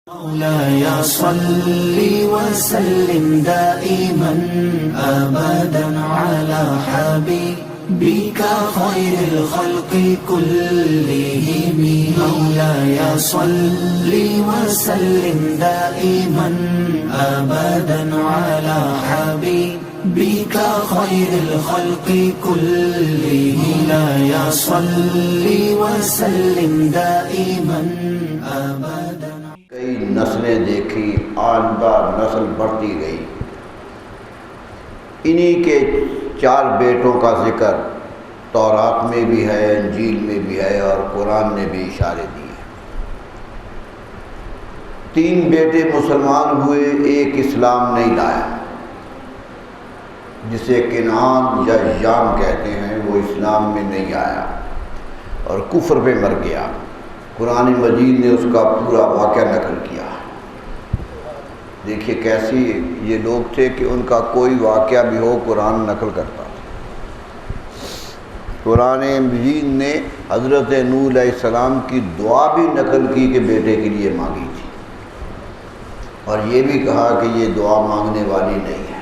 مولاي صل وسلم دائما أبدا على حبيبك خير الخلق كلهم. مولاي صل وسلم دائما أبدا على حبيبك خير الخلق كلهم. مولاي صل وسلم دائما أبدا. کئی نسلیں دیکھی، آئندہ نسل بڑھتی گئی. انہی کے 4 بیٹوں کا ذکر تورات میں بھی ہے، انجیل میں بھی ہے اور قرآن نے بھی اشارے دیے. 3 بیٹے مسلمان ہوئے، ایک اسلام نہیں لایا، جسے کنعان یا یام کہتے ہیں. وہ اسلام میں نہیں آیا اور کفر پہ مر گیا. قرآن مجید نے اس کا پورا واقعہ نقل کیا. دیکھیے کیسی یہ لوگ تھے کہ ان کا کوئی واقعہ بھی ہو قرآن نقل کرتا تھا. قرآن مجید نے حضرت نوح علیہ السلام کی دعا بھی نقل کی کہ بیٹے کے لیے مانگی تھی، اور یہ بھی کہا کہ یہ دعا مانگنے والی نہیں ہے.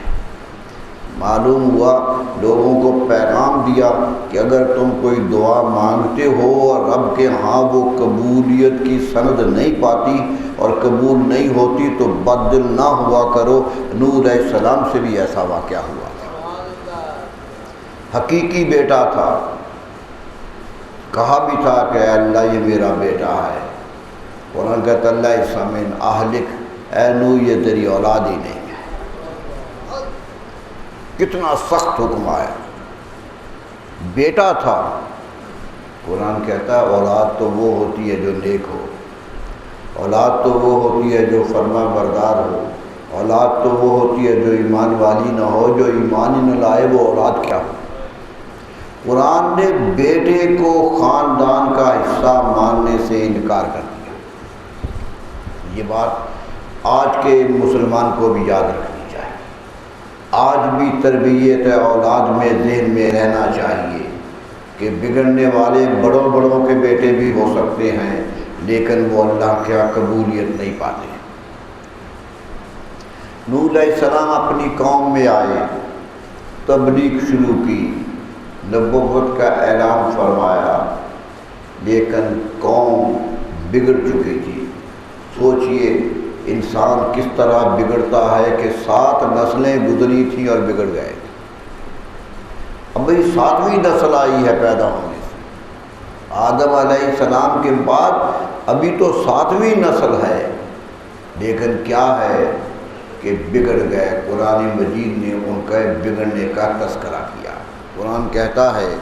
معلوم ہوا لوگوں کو پیغام دیا کہ اگر تم کوئی دعا مانگتے ہو اور رب کے ہاں وہ قبولیت کی سند نہیں پاتی اور قبول نہیں ہوتی تو بد دل نہ ہوا کرو. نوح علیہ السلام سے بھی ایسا واقعہ ہوا تھا. حقیقی بیٹا تھا، کہا بھی تھا کہ اے اللہ یہ میرا بیٹا ہے. قرآن کہتا اللہ من اہلک، اے نوح یہ تیری اولاد ہی نہیں. کتنا سخت حکم آیا. بیٹا تھا. قرآن کہتا ہے اولاد تو وہ ہوتی ہے جو نیک ہو، اولاد تو وہ ہوتی ہے جو فرما بردار ہو، اولاد تو وہ ہوتی ہے جو ایمان والی نہ ہو. جو ایمان ہی نہ لائے وہ اولاد کیا ہو. قرآن نے بیٹے کو خاندان کا حصہ ماننے سے انکار کر دیا. یہ بات آج کے مسلمان کو بھی یاد رکھنی. آج بھی تربیت اولاد میں ذہن میں رہنا چاہیے کہ بگڑنے والے بڑوں کے بیٹے بھی ہو سکتے ہیں، لیکن وہ اللہ کے قبولیت نہیں پاتے. نوح علیہ السلام اپنی قوم میں آئے، تبلیغ شروع کی، نبوت کا اعلان فرمایا، لیکن قوم بگڑ چکی تھی. سوچئے انسان کس طرح بگڑتا ہے کہ 7 نسلیں گزری تھیں اور بگڑ گئے. اب بھئی 7ویں نسل آئی ہے پیدا ہونے سے. آدم علیہ السلام کے بعد ابھی تو 7ویں نسل ہے، لیکن کیا ہے کہ بگڑ گئے. قرآن مجید نے ان کے بگڑنے کا تذکرہ کیا. قرآن کہتا ہے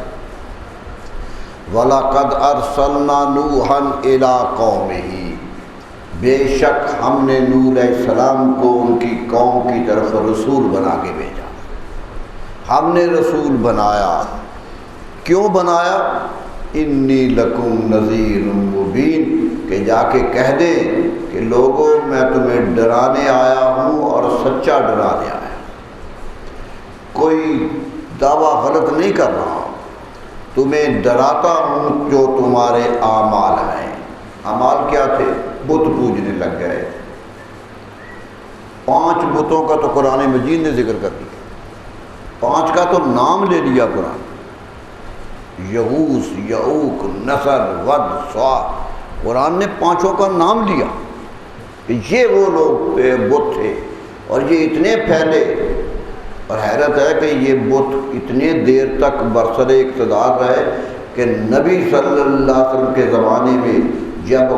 وَلَقَدْ أَرْسَلْنَا نُوحًا إِلَىٰ قَوْمِهِ، بے شک ہم نے نوح علیہ السلام کو ان کی قوم کی طرف رسول بنا کے بھیجا. ہم نے رسول بنایا. کیوں بنایا؟ انی لکم نذیر مبین، کہ جا کے کہہ دیں کہ لوگوں میں تمہیں ڈرانے آیا ہوں اور سچا ڈرانے آیا. کوئی دعویٰ غلط نہیں کر رہا ہوں، تمہیں ڈراتا ہوں جو تمہارے اعمال ہیں. اعمال کیا تھے؟ بت پوجنے لگ گئے. 5 بتوں کا تو قرآن مجید نے ذکر کر دیا. 5 کا تو نام لے لیا قرآن، یغوث، یعوق، نصر، ود، سوا. قرآن نے 5 کا نام لیا کہ یہ وہ لوگ بت تھے اور یہ اتنے پھیلے. اور حیرت ہے کہ یہ بت اتنے دیر تک برسر اقتدار رہے کہ نبی صلی اللہ علیہ وسلم کے زمانے میں جب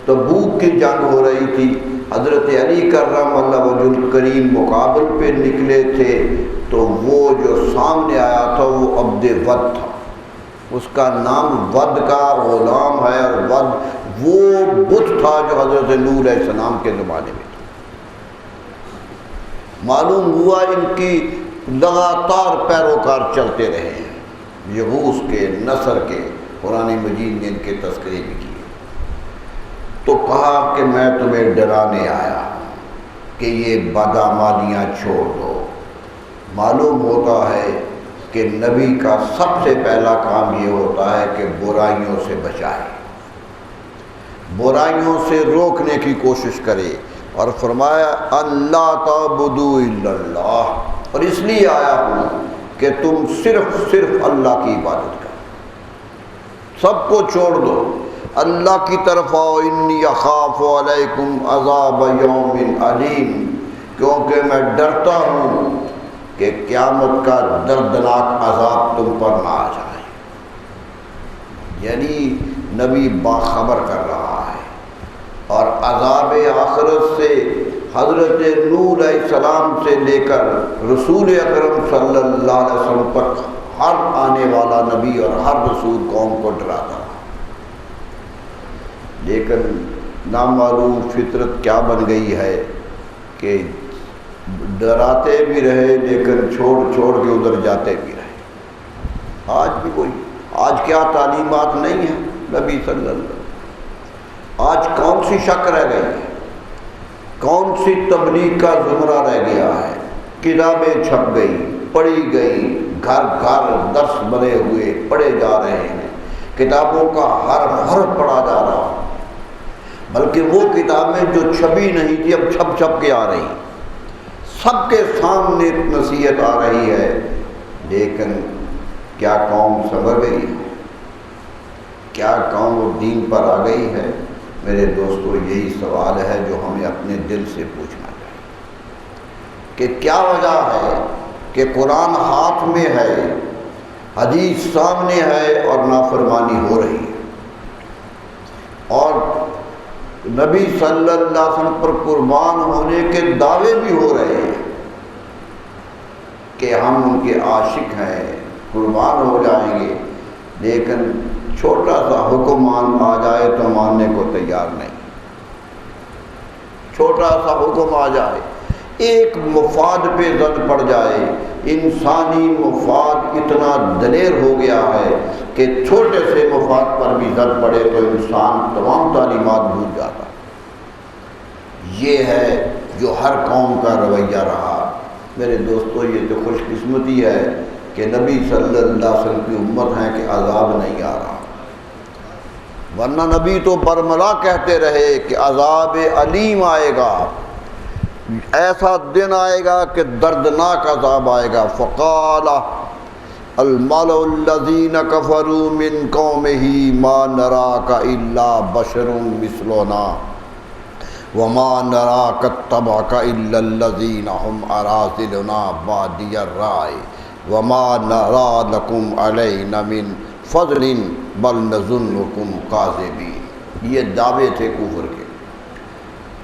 تبوک کی جنگ ہو رہی تھی، حضرت علی کرم اللہ وجہ الکریم مقابل پہ نکلے تھے، تو وہ جو سامنے آیا تھا وہ عبد ود تھا. اس کا نام ود کا غلام ہے، اور ود وہ بت تھا جو حضرت نوح علیہ السلام کے زمانے میں تھا. معلوم ہوا ان کی لگاتار پیروکار چلتے رہے ہیں، یغوث کے، نصر کے. قرآن مجید نے ان کے تذکرے بھی کیے. تو کہا کہ میں تمہیں ڈرانے آیا کہ یہ بدعمالیاں چھوڑ دو. معلوم ہوتا ہے کہ نبی کا سب سے پہلا کام یہ ہوتا ہے کہ برائیوں سے بچائے. برائیوں سے روکنے کی کوشش کرے، اور فرمایا اللہ تعبدوا الا اللہ، اور اس لیے آیا ہوں کہ تم صرف اللہ کی عبادت کرو، سب کو چھوڑ دو، اللہ کی طرف آؤ۔ انی اخاف علیکم عذاب یوم علیم، کیونکہ میں ڈرتا ہوں کہ قیامت کا دردناک عذاب تم پر نہ آ جائے۔ یعنی نبی باخبر کر رہا ہے، اور عذاب آخرت سے حضرت نوح علیہ السلام سے لے کر رسول اکرم صلی اللہ علیہ وسلم تک ہر آنے والا نبی اور ہر رسول قوم کو ڈراتا رہا، لیکن نامعلوم فطرت کیا بن گئی ہے کہ ڈراتے بھی رہے لیکن چھوڑ کے ادھر جاتے بھی رہے۔ آج بھی وہی، آج کیا تعلیمات نہیں ہیں نبی صلی اللہ علیہ وسلم؟ آج کون سی شک رہ گئی ہے؟ کون سی تبلیغ کا زمرہ رہ گیا ہے؟ کتابیں چھپ گئی، پڑھی گئی، گھر گھر درس بنے ہوئے پڑھے جا رہے ہیں، کتابوں کا ہر حرف پڑھا جا رہا، بلکہ وہ کتابیں جو چھپی نہیں تھی اب چھپ کے آ رہی، سب کے سامنے نصیحت آ رہی ہے، لیکن کیا قوم سنور گئی ہے؟ کیا قوم دین پر آ گئی ہے؟ میرے دوستو، یہی سوال ہے جو ہمیں اپنے دل سے پوچھنا چاہیے کہ کیا وجہ ہے کہ قرآن ہاتھ میں ہے، حدیث سامنے ہے، اور نافرمانی ہو رہی ہے، اور نبی صلی اللہ علیہ وسلم پر قربان ہونے کے دعوے بھی ہو رہے ہیں کہ ہم ان کے عاشق ہیں، قربان ہو جائیں گے، لیکن چھوٹا سا حکم آ جائے تو ماننے کو تیار نہیں۔ چھوٹا سا حکم آ جائے، ایک مفاد پہ زد پڑ جائے، انسانی مفاد اتنا دلیر ہو گیا ہے کہ چھوٹے سے مفاد پر بھی زد پڑے تو انسان تمام تعلیمات بھول جاتا۔ یہ ہے جو ہر قوم کا رویہ رہا۔ میرے دوستو، یہ تو خوش قسمتی ہے کہ نبی صلی اللہ علیہ وسلم کی امت ہے کہ عذاب نہیں آ رہا، ورنہ نبی تو برملا کہتے رہے کہ عذاب علیم آئے گا، ایسا دن آئے گا کہ دردناک عذاب آئے گا۔ فقال الملأ الذین کفروا من قومہ ما نراک الا بشر مثلنا وما نراک اتبعک الا الذین هم اراذلنا بادی الرأی وما نرى لكم علینا من فضل بل نظنکم کاذبین۔ یہ دعوے تھے کفر کے،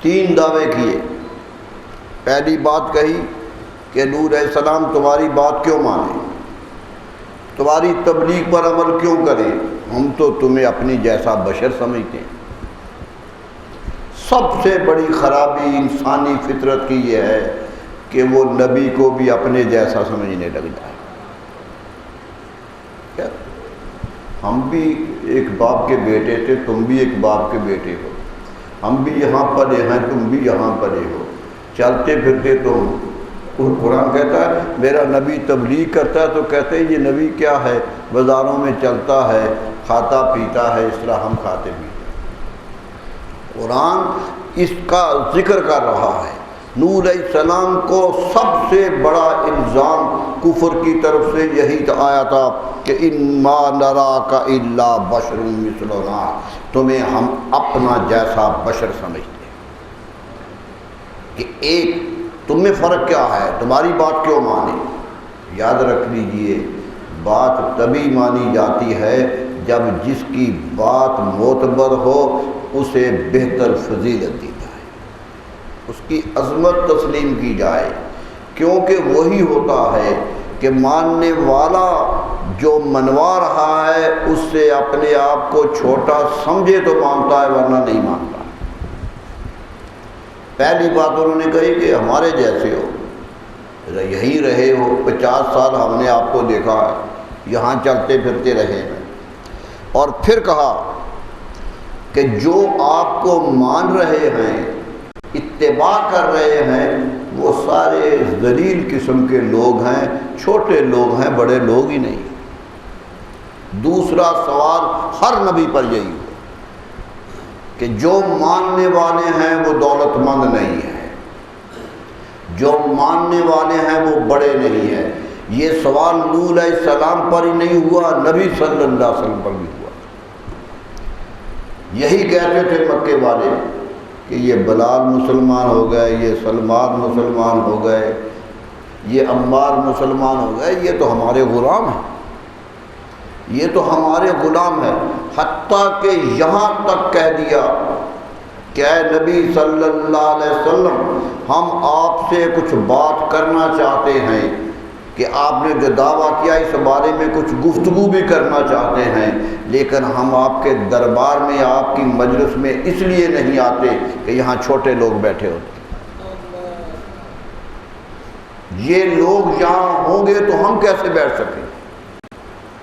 3 دعوے کیے۔ پہلی بات کہی کہ نوح علیہ السلام تمہاری بات کیوں مانیں، تمہاری تبلیغ پر عمل کیوں کریں، ہم تو تمہیں اپنی جیسا بشر سمجھتے ہیں۔ سب سے بڑی خرابی انسانی فطرت کی یہ ہے کہ وہ نبی کو بھی اپنے جیسا سمجھنے لگ جائے۔ کیا ہم بھی ایک باپ کے بیٹے تھے، تم بھی ایک باپ کے بیٹے ہو، ہم بھی یہاں پڑے ہیں، تم بھی یہاں پڑے ہو، چلتے پھرتے تم۔ قرآن کہتا ہے میرا نبی تبلیغ کرتا ہے تو کہتے ہیں یہ نبی کیا ہے، بازاروں میں چلتا ہے، کھاتا پیتا ہے، اس طرح ہم کھاتے پیتے۔ قرآن اس کا ذکر کر رہا ہے۔ نوح علیہ السلام کو سب سے بڑا الزام کفر کی طرف سے یہی آیا تھا کہ اِنَّا نَرَاكَ إِلَّا بَشَرٌ مِثْلُنَا، تمہیں ہم اپنا جیسا بشر سمجھتے ہیں، کہ ایک تم میں فرق کیا ہے، تمہاری بات کیوں مانے۔ یاد رکھ لیجئے، بات تبھی مانی جاتی ہے جب جس کی بات معتبر ہو اسے بہتر فضیلت دی جائے، اس کی عظمت تسلیم کی جائے، کیونکہ وہی ہوتا ہے کہ ماننے والا جو منوا رہا ہے اس سے اپنے آپ کو چھوٹا سمجھے تو مانتا ہے، ورنہ نہیں مانتا۔ پہلی بات انہوں نے کہی کہ ہمارے جیسے ہو، یہی رہے ہو، 50 سال ہم نے آپ کو دیکھا ہے، یہاں چلتے پھرتے رہے ہیں۔ اور پھر کہا کہ جو آپ کو مان رہے ہیں، اتباع کر رہے ہیں، وہ سارے ذلیل قسم کے لوگ ہیں، چھوٹے لوگ ہیں، بڑے لوگ ہی نہیں۔ دوسرا سوال ہر نبی پر یہی ہو، کہ جو ماننے والے ہیں وہ دولت مند نہیں ہیں، جو ماننے والے ہیں وہ بڑے نہیں ہیں۔ یہ سوال نوح علیہ السلام پر ہی نہیں ہوا، نبی صلی اللہ علیہ وسلم پر بھی ہوا۔ یہی کہتے تھے مکے والے کہ یہ بلال مسلمان ہو گئے، یہ سلمان مسلمان ہو گئے، یہ عمار مسلمان ہو گئے، یہ تو ہمارے غلام ہیں، یہ تو ہمارے غلام ہیں۔ حتیٰ کہ یہاں تک کہہ دیا کہ اے نبی صلی اللہ علیہ وسلم، ہم آپ سے کچھ بات کرنا چاہتے ہیں کہ آپ نے جو دعویٰ کیا اس بارے میں کچھ گفتگو بھی کرنا چاہتے ہیں، لیکن ہم آپ کے دربار میں، آپ کی مجلس میں اس لیے نہیں آتے کہ یہاں چھوٹے لوگ بیٹھے ہوتے، یہ لوگ یہاں ہوں گے تو ہم کیسے بیٹھ سکیں؟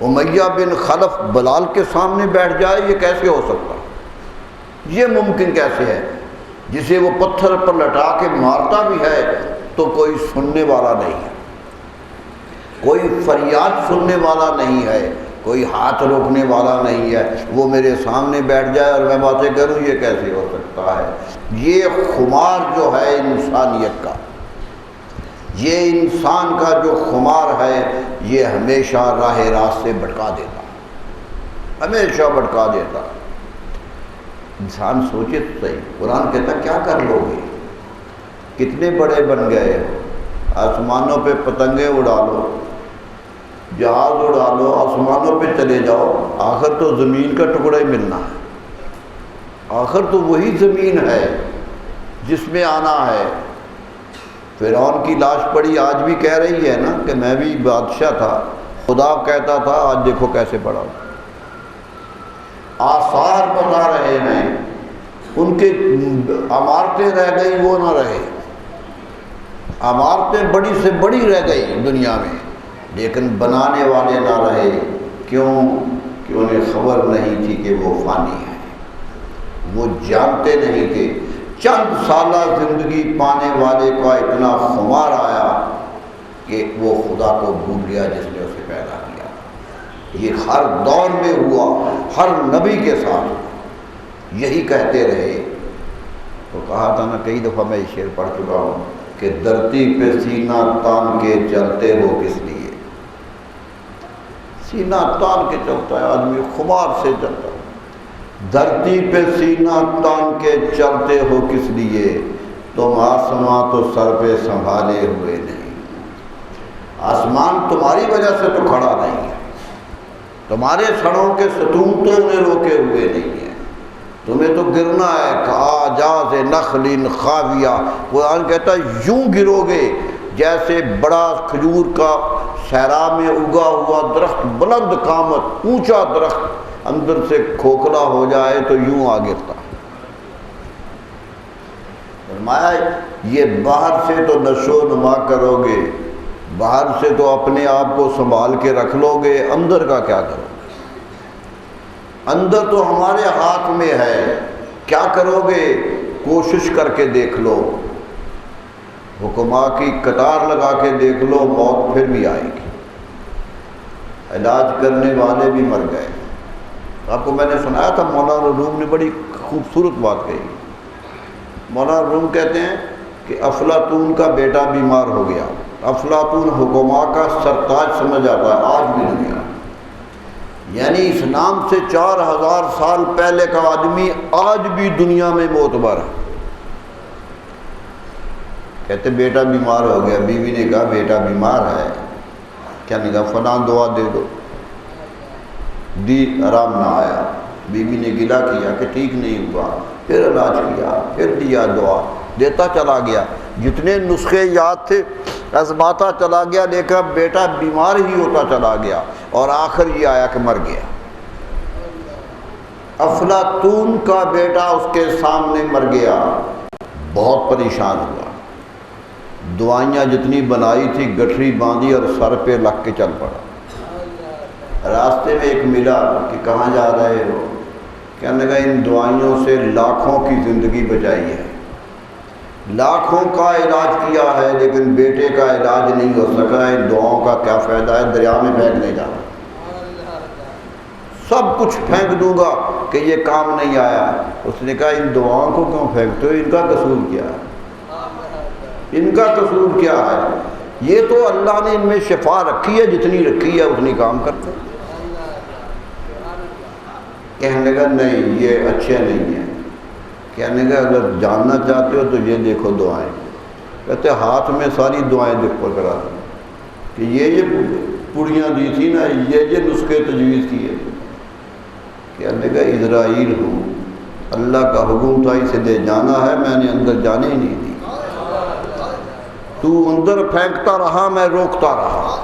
امیہ بن خلف بلال کے سامنے بیٹھ جائے، یہ کیسے ہو سکتا؟ یہ ممکن کیسے ہے؟ جسے وہ پتھر پر لٹا کے مارتا بھی ہے تو کوئی سننے والا نہیں ہے، کوئی فریاد سننے والا نہیں ہے، کوئی ہاتھ روکنے والا نہیں ہے۔ وہ میرے سامنے بیٹھ جائے اور میں باتیں کروں، یہ کیسے ہو سکتا ہے؟ یہ خمار جو ہے انسانیت کا، یہ انسان کا جو خمار ہے، یہ ہمیشہ راہ راست سے بھٹکا دیتا، ہمیشہ بھٹکا دیتا۔ انسان سوچے تو صحیح، قرآن کہتا کیا کر لو گے؟ کتنے بڑے بن گئے، آسمانوں پہ پتنگیں اڑا لو، جہاز اڑا لو، آسمانوں پہ چلے جاؤ، آخر تو زمین کا ٹکڑا ہی ملنا ہے، آخر تو وہی زمین ہے جس میں آنا ہے۔ فرعون کی لاش پڑی آج بھی کہہ رہی ہے نا کہ میں بھی بادشاہ تھا، خدا کہتا تھا، آج دیکھو کیسے پڑا۔ آثار بتا رہے ہیں، ان کے عمارتیں رہ گئی وہ نہ رہے، عمارتیں بڑی سے بڑی رہ گئی دنیا میں، لیکن بنانے والے نہ رہے۔ کیوں؟ کہ انہیں خبر نہیں تھی کہ وہ فانی ہے، وہ جانتے نہیں تھے۔ چند سالہ زندگی پانے والے کا اتنا خمار آیا کہ وہ خدا کو بھول گیا جس نے اسے پیدا کیا۔ یہ ہر دور میں ہوا، ہر نبی کے ساتھ یہی کہتے رہے۔ تو کہا تھا نا کئی دفعہ، میں یہ شعر پڑھ چکا ہوں کہ دھرتی پہ سینہ تان کے چلتے ہو کس لیے؟ سینہ تان کے چلتا ہے آدمی، خمار سے چلتا ہے۔ دھرتی پہ سینہ تان کے چلتے ہو کس لیے؟ تم آسمان تو سر پہ سنبھالے ہوئے نہیں۔ آسمان تمہاری وجہ سے تو کھڑا نہیں ہے، تمہارے سروں کے ستون تو انہیں روکے ہوئے نہیں ہیں، تمہیں تو گرنا ہے۔ کاجاز نخل خاویہ، قرآن کہتا ہے یوں گرو گے جیسے بڑا کھجور کا صحرا میں اگا ہوا درخت، بلند قامت اونچا درخت اندر سے کھوکھلا ہو جائے تو یوں آ گرتا۔ فرمایا یہ باہر سے تو نشو نما کرو گے، باہر سے تو اپنے آپ کو سنبھال کے رکھ لو گے، اندر کا کیا کرو گے؟ اندر تو ہمارے ہاتھ میں ہے، کیا کرو گے؟ کوشش کر کے دیکھ لو، حکما کی قطار لگا کے دیکھ لو، موت پھر بھی آئے گی۔ علاج کرنے والے بھی مر گئے۔ آپ کو میں نے سنایا تھا، مولانا روم نے بڑی خوبصورت بات کہی۔ مولانا روم کہتے ہیں کہ افلاطون کا بیٹا بیمار ہو گیا۔ افلاطون حکما کا سرتاج سمجھ آتا ہے آج بھی دنیا، یعنی اسلام سے 4000 سال پہلے کا آدمی آج بھی دنیا میں معتبر ہے۔ کہتے بیٹا بیمار ہو گیا، بیوی نے کہا بیٹا بیمار ہے، کیا نے کہا فلاں دعا دے دو، دی آرام نہ آیا، بیوی نے گلا کیا کہ ٹھیک نہیں ہوا، پھر علاج کیا، پھر دیا دعا، دیتا چلا گیا، جتنے نسخے یاد تھے آزماتا چلا گیا، لیکن بیٹا بیمار ہی ہوتا چلا گیا، اور آخر یہ آیا کہ مر گیا۔ افلاطون کا بیٹا اس کے سامنے مر گیا، بہت پریشان ہوا، دعائیاں جتنی بنائی تھی گٹھری باندھی اور سر پہ لگ کے چل پڑا۔ راستے میں ایک ملا کہ کہاں جا رہے ہو؟ کہنے لگا ان دعائیوں سے لاکھوں کی زندگی بچائی ہے، لاکھوں کا علاج کیا ہے، لیکن بیٹے کا علاج نہیں ہو سکا، ان دعاؤں کا کیا فائدہ ہے، دریا میں پھینکنے جانا۔ سب کچھ پھینک دوں گا کہ یہ کام نہیں آیا۔ اس نے کہا ان دعاؤں کو کیوں پھینکتے ہو؟ ان کا قصور کیا ہے؟ ان کا قصور کیا ہے؟ یہ تو اللہ نے ان میں شفا رکھی ہے، جتنی رکھی ہے اتنی کام کرتے۔ کہنے لگا نہیں یہ اچھے نہیں ہیں۔ کہنے لگا اگر جاننا چاہتے ہو تو یہ دیکھو دعائیں۔ کہتے ہاتھ میں ساری دعائیں دیکھ پر کرا دیں کہ یہ پڑیاں دی تھی نا، یہ نسخے تجویز کیے۔ کہنے لگا اسرائیل ہوں، اللہ کا حکم تھا اسے لے جانا ہے، میں نے اندر جانے ہی نہیں دی۔ تو اندر پھینکتا رہا، میں روکتا رہا،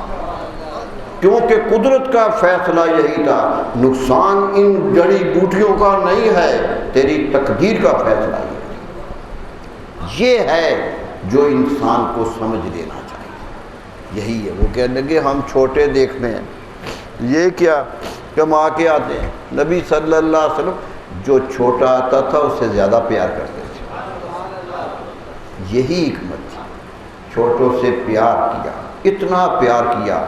کیونکہ قدرت کا فیصلہ یہی تھا، نقصان ان جڑی بوٹیوں کا نہیں ہے، تیری تقدیر کا فیصلہ یہ ہے جو انسان کو سمجھ لینا چاہیے۔ یہی ہے۔ وہ کہنے لگے ہم چھوٹے دیکھتے ہیں، یہ کیا کما کے آتے ہیں؟ نبی صلی اللہ علیہ وسلم جو چھوٹا آتا تھا اس سے زیادہ پیار کرتے تھے۔ یہی حکمت تھی، چھوٹوں سے پیار کیا، اتنا پیار کیا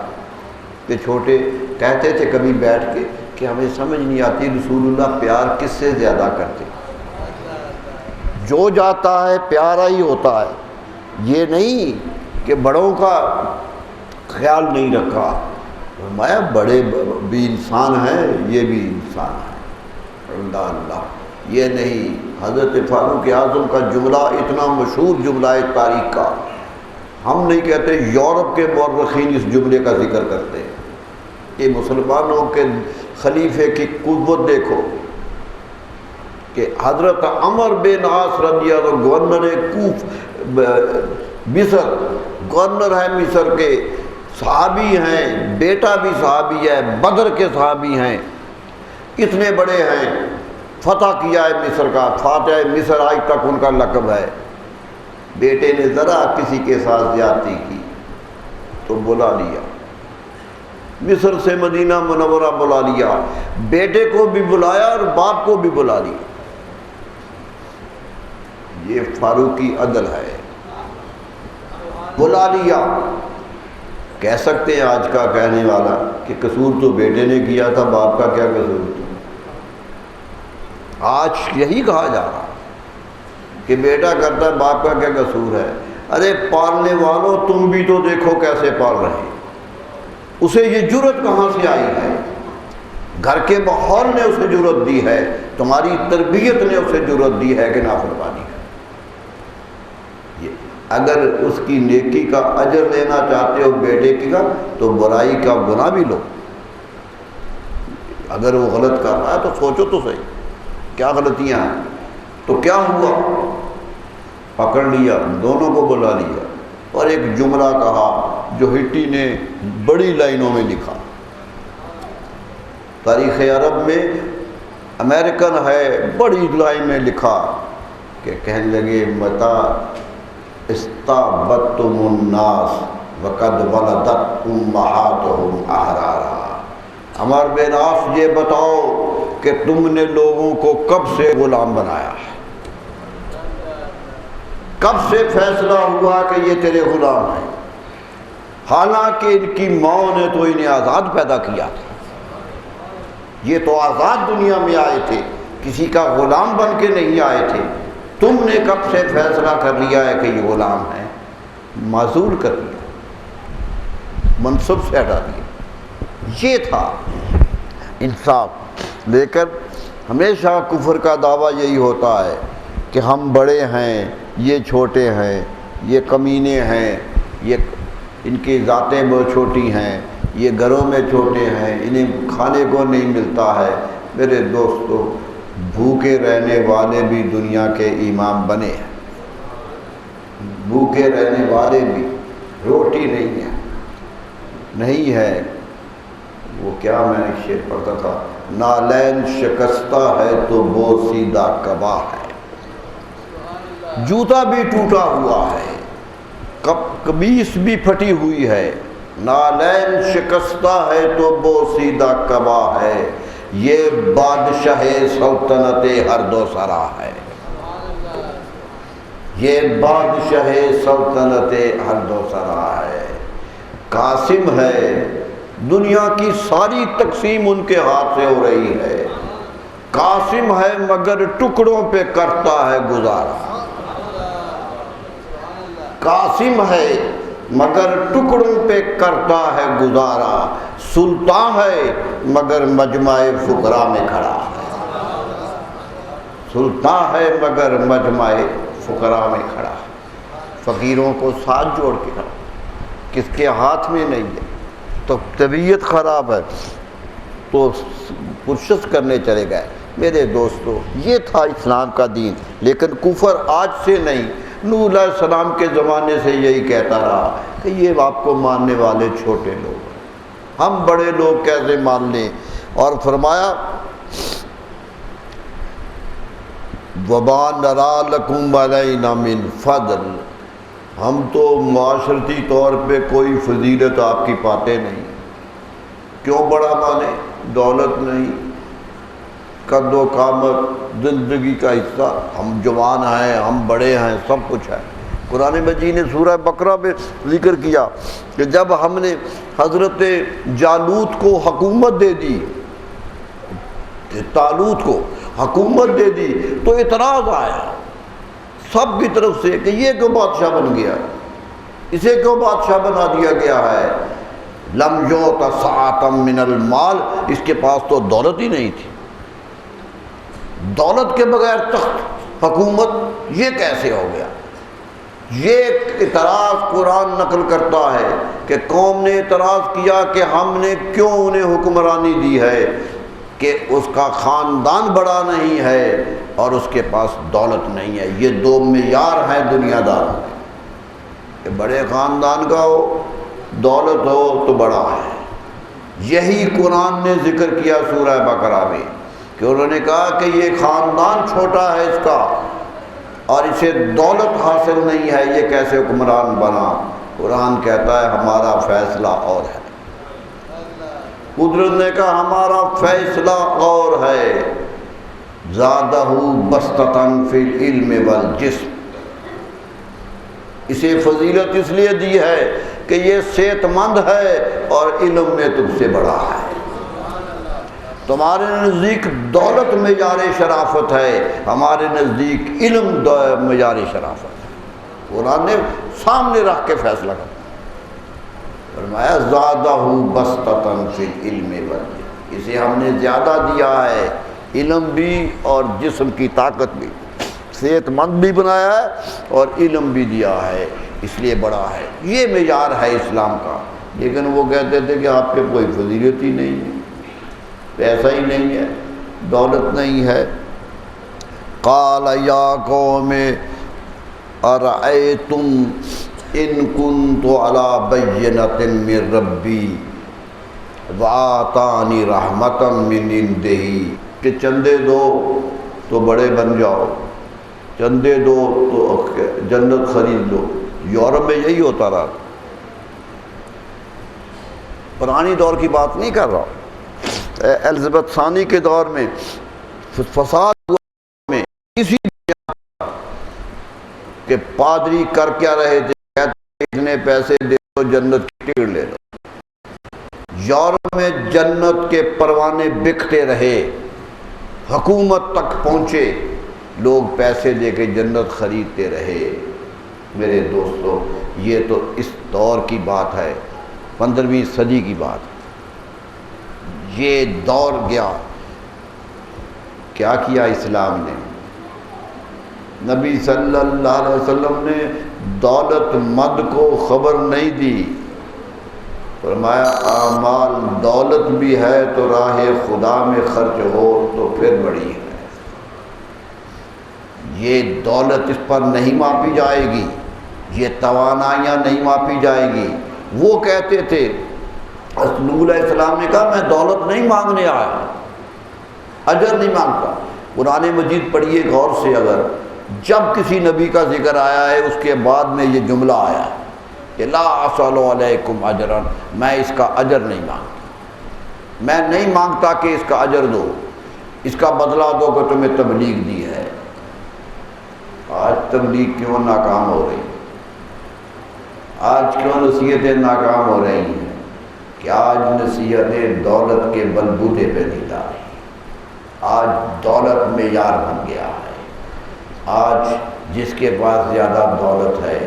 کہ چھوٹے کہتے تھے کبھی بیٹھ کے کہ ہمیں سمجھ نہیں آتی رسول اللہ پیار کس سے زیادہ کرتے۔ جو جاتا ہے پیارا ہی ہوتا ہے، یہ نہیں کہ بڑوں کا خیال نہیں رکھا۔ فرمایا بڑے بھی انسان ہیں، یہ بھی انسان ہے۔ اللہ اللہ، یہ نہیں۔ حضرت فاروق اعظم کا جملہ اتنا مشہور جملہ ہے تاریخ کا، ہم نہیں کہتے، یورپ کے مورخین اس جملے کا ذکر کرتے ہیں کہ مسلمانوں کے خلیفے کی قوت دیکھو کہ حضرت عمر بن عاص رضی اللہ عنہ گورنر مصر، گورنر ہے مصر کے، صحابی ہیں، بیٹا بھی صحابی ہے، بدر کے صحابی ہیں، اتنے بڑے ہیں، فتح کیا ہے مصر کا، فاتح مصر آج تک ان کا لقب ہے۔ بیٹے نے ذرا کسی کے ساتھ زیادتی کی تو بلا لیا، مصر سے مدینہ منورہ بلا لیا، بیٹے کو بھی بلایا اور باپ کو بھی بلا لیا۔ یہ فاروقی عدل ہے، بلا لیا۔ کہہ سکتے ہیں آج کا کہنے والا کہ قصور تو بیٹے نے کیا تھا، باپ کا کیا قصور تھا؟ آج یہی کہا جا رہا کہ بیٹا کرتا ہے، باپ کا کیا قصور ہے؟ ارے پالنے والوں تم بھی تو دیکھو کیسے پال رہے، اسے یہ جرت کہاں سے آئی ہے؟ گھر کے ماحول نے اسے جرت دی ہے، تمہاری تربیت نے اسے جرت دی ہے کہ نافرمانی ہے۔ اگر اس کی نیکی کا اجر لینا چاہتے ہو بیٹے کی کا، تو برائی کا گناہ بھی لو۔ اگر وہ غلط کر رہا ہے تو سوچو تو صحیح کیا غلطیاں ہیں۔ تو کیا ہوا؟ پکڑ لیا، دونوں کو بلا لیا اور ایک جملہ کہا جو ہٹی نے بڑی لائنوں میں لکھا، تاریخ عرب میں امریکن ہے، بڑی لائن میں لکھا کہ کہنے لگے متا استعبدتم الناس وقد ولدت امہاتہم احرارا۔ عمر بن عاص یہ بتاؤ کہ تم نے لوگوں کو کب سے غلام بنایا ہے؟ کب سے فیصلہ ہوا کہ یہ تیرے غلام ہیں؟ حالانکہ ان کی ماں نے تو انہیں آزاد پیدا کیا تھا، یہ تو آزاد دنیا میں آئے تھے، کسی کا غلام بن کے نہیں آئے تھے۔ تم نے کب سے فیصلہ کر لیا ہے کہ یہ غلام ہے؟ معزول کر دیا، منصب سے ہٹا دیا۔ یہ تھا انصاف۔ لیکن ہمیشہ کفر کا دعویٰ یہی ہوتا ہے کہ ہم بڑے ہیں، یہ چھوٹے ہیں، یہ کمینے ہیں، یہ ان کی ذاتیں بہت چھوٹی ہیں، یہ گھروں میں چھوٹے ہیں، انہیں کھانے کو نہیں ملتا ہے۔ میرے دوستو، بھوکے رہنے والے بھی دنیا کے امام بنے ہیں، بھوکے رہنے والے بھی، روٹی نہیں ہے۔ وہ کیا میں نے شعر پڑھتا تھا، نالین شکستہ ہے تو بوسیدہ کبا ہے، جوتا بھی ٹوٹا ہوا ہے، قمیص بھی پھٹی ہوئی ہے، نالین شکستہ ہے تو بوسیدہ کبا ہے، یہ بادشاہ سلطنت ہر دو سرا ہے، یہ بادشاہ سلطنت ہر دو سرا ہے۔ قاسم ہے دنیا کی ساری تقسیم ان کے ہاتھ سے ہو رہی ہے۔ قاسم ہے مگر ٹکڑوں پہ کرتا ہے گزارا، قاسم ہے مگر ٹکڑوں پہ کرتا ہے گزارا، سلطان ہے مگر مجمع فقراء میں کھڑا ہے، سلطان ہے مگر مجمع فقراء میں کھڑا ہے، فقیروں کو ساتھ جوڑ کے کھڑا، کس کے ہاتھ میں نہیں ہے، تو طبیعت خراب ہے تو پرشش کرنے چلے گئے۔ میرے دوستو، یہ تھا اسلام کا دین، لیکن کفر آج سے نہیں، نوح علیہ السلام کے زمانے سے یہی کہتا رہا کہ یہ آپ کو ماننے والے چھوٹے لوگ ہیں، ہم بڑے لوگ کیسے مان لیں؟ اور فرمایا وَمَا نَرَىٰ لَكُمْ عَلَيْنَا مِنْ فَضْلٍ، ہم تو معاشرتی طور پہ کوئی فضیلت آپ کی پاتے نہیں۔ کیوں بڑا مانے؟ دولت نہیں، قد و قامت، زندگی کا حصہ، ہم جوان ہیں، ہم بڑے ہیں، سب کچھ ہے۔ قرآن مجید نے سورہ بقرہ میں ذکر کیا کہ جب ہم نے حضرت جالوت کو حکومت دے دی، طالوت کو حکومت دے دی، تو اعتراض آیا سب کی طرف سے کہ یہ کیوں بادشاہ بن گیا، اسے کیوں بادشاہ بنا دیا گیا ہے؟ لم یؤت سعۃ من المال، اس کے پاس تو دولت ہی نہیں تھی، دولت کے بغیر تخت حکومت یہ کیسے ہو گیا؟ یہ اعتراض قرآن نقل کرتا ہے کہ قوم نے اعتراض کیا کہ ہم نے کیوں انہیں حکمرانی دی ہے کہ اس کا خاندان بڑا نہیں ہے اور اس کے پاس دولت نہیں ہے۔ یہ دو معیار ہیں دنیا داروں کے، کہ بڑے خاندان کا ہو، دولت ہو تو بڑا ہے۔ یہی قرآن نے ذکر کیا سورہ بقرہ میں کہ انہوں نے کہا کہ یہ خاندان چھوٹا ہے اس کا اور اسے دولت حاصل نہیں ہے، یہ کیسے حکمران بنا؟ قرآن کہتا ہے ہمارا فیصلہ اور ہے، قدرت نے کہا ہمارا فیصلہ اور ہے۔ زادہ بسطۃ فی العلم والجسم، اسے فضیلت اس لیے دی ہے کہ یہ صحت مند ہے اور علم میں تم سے بڑا ہے۔ تمہارے نزدیک دولت معیار شرافت ہے، ہمارے نزدیک علم معیار شرافت ہے۔ قرآن نے سامنے رکھ کے فیصلہ کر فرمایا زادہ بسطۃ فی العلم والجسم، اسے ہم نے زیادہ دیا ہے، علم بھی اور جسم کی طاقت بھی، صحت مند بھی بنایا ہے اور علم بھی دیا ہے، اس لیے بڑا ہے۔ یہ معیار ہے اسلام کا۔ لیکن وہ کہتے تھے کہ آپ کے کوئی فضیلت ہی نہیں ہے، پیسہ ہی نہیں ہے، دولت نہیں ہے۔ قال یا قوم ارأیتم ان کنت علی بینۃ من ربی وآتانی رحمۃ من عندہ، کہ چندے دو تو بڑے بن جاؤ، چندے دو تو جنت خرید لو۔ یورپ میں یہی ہوتا رہا، پرانی دور کی بات نہیں کر رہا، الزبتھ ثانی کے دور میں فساد ہوا میں اسی کہ پادری کر کیا رہے تھے، کہتے اتنے پیسے دے دو جنت کی ٹکٹ لے لو۔ یورپ میں جنت کے پروانے بکتے رہے، حکومت تک پہنچے، لوگ پیسے دے کے جنت خریدتے رہے۔ میرے دوستو، یہ تو اس دور کی بات ہے، 15ویں صدی کی بات۔ یہ دور گیا، کیا کیا اسلام نے؟ نبی صلی اللہ علیہ وسلم نے دولت مند کو خبر نہیں دی، فرمایا اعمال دولت بھی ہے تو راہ خدا میں خرچ ہو تو پھر بڑی ہے۔ یہ دولت اس پر نہیں ماپی جائے گی، یہ توانائیاں نہیں ماپی جائے گی۔ وہ کہتے تھے، رسول علیہ السلام نے کہا میں دولت نہیں مانگنے آیا، اجر نہیں مانگتا۔ قرآن مجید پڑھیے غور سے، اگر جب کسی نبی کا ذکر آیا ہے اس کے بعد میں یہ جملہ آیا ہے کہ لا اسأل علیکم اجرا، میں اس کا اجر نہیں مانگتا، میں نہیں مانگتا کہ اس کا اجر دو، اس کا بدلہ دو کہ تمہیں تبلیغ دی ہے۔ آج تبلیغ کیوں ناکام ہو رہی؟ آج کیوں نصیحتیں ناکام ہو رہی ہیں؟ کہ آج نصیحتیں دولت کے بلبوتے پہ نہیں جا رہی، آج دولت معیار بن گیا ہے، آج جس کے پاس زیادہ دولت ہے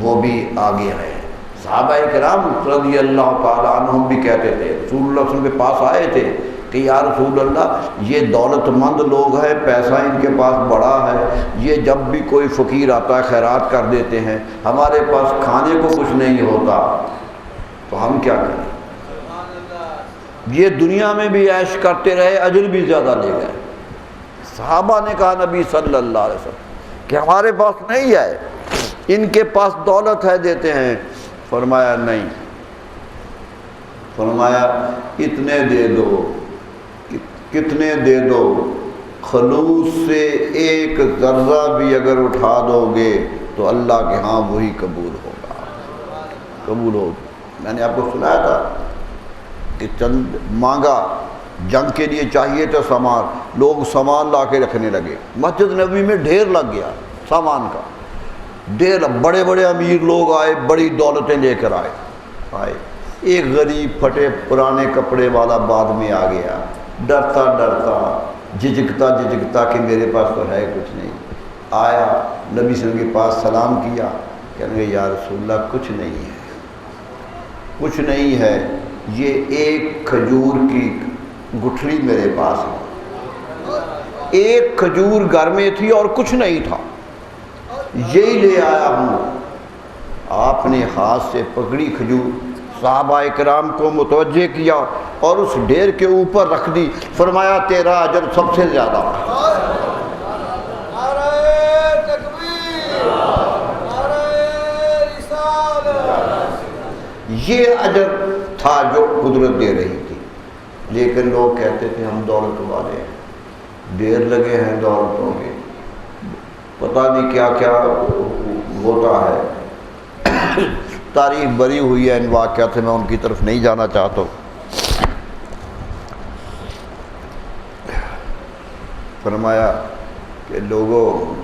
وہ بھی آگے ہے۔ صحابہ کرام رضی اللہ تعالیٰ عنہم بھی کہتے تھے، رسول اللہ صلی اللہ علیہ وسلم کے پاس آئے تھے کہ یا رسول اللہ یہ دولت مند لوگ ہیں، پیسہ ان کے پاس بڑا ہے، یہ جب بھی کوئی فقیر آتا ہے خیرات کر دیتے ہیں، ہمارے پاس کھانے کو کچھ نہیں ہوتا، تو ہم کیا کریں؟ یہ دنیا میں بھی عیش کرتے رہے، اجر بھی زیادہ لے گئے۔ صحابہ نے کہا نبی صلی اللہ علیہ وسلم کہ ہمارے پاس نہیں ہے، ان کے پاس دولت ہے دیتے ہیں۔ فرمایا نہیں، فرمایا اتنے دے دو، کتنے دے دو، خلوص سے ایک ذرہ بھی اگر اٹھا دو گے تو اللہ کے ہاں وہی قبول ہوگا، قبول ہوگا۔ میں نے آپ کو سنایا تھا کہ چند مانگا، جنگ کے لیے چاہیے تو سامان، لوگ سامان لا کے رکھنے لگے، مسجد نبوی میں ڈھیر لگ گیا سامان کا، ڈھیر، بڑے بڑے امیر لوگ آئے، بڑی دولتیں لے کر آئے، ایک غریب پھٹے پرانے کپڑے والا بعد میں آ گیا، ڈرتا ڈرتا جھجکتا کہ میرے پاس تو ہے کچھ نہیں، آیا نبی صلی اللہ علیہ وسلم کے پاس سلام کیا، کہنے لگے یا رسول اللہ کچھ نہیں ہے، کچھ نہیں ہے، یہ ایک کھجور کی گٹھلی میرے پاس ہے، ایک کھجور گھر میں تھی اور کچھ نہیں تھا، یہی لے آیا ہوں۔ آپ نے ہاتھ سے پکڑی کھجور، صحابہ کرام کو متوجہ کیا اور اس ڈھیر کے اوپر رکھ دی، فرمایا تیرا اجر سب سے زیادہ۔ یہ اجر تھا جو قدرت دے رہی تھی، لیکن لوگ کہتے تھے ہم دولت والے ہیں، ڈھیر لگے ہیں دولتوں کے، پتہ نہیں کیا کیا ہوتا ہے، تاریخ بری ہوئی ہے ان واقعات سے، میں ان کی طرف نہیں جانا چاہتا ہوں۔ فرمایا کہ لوگوں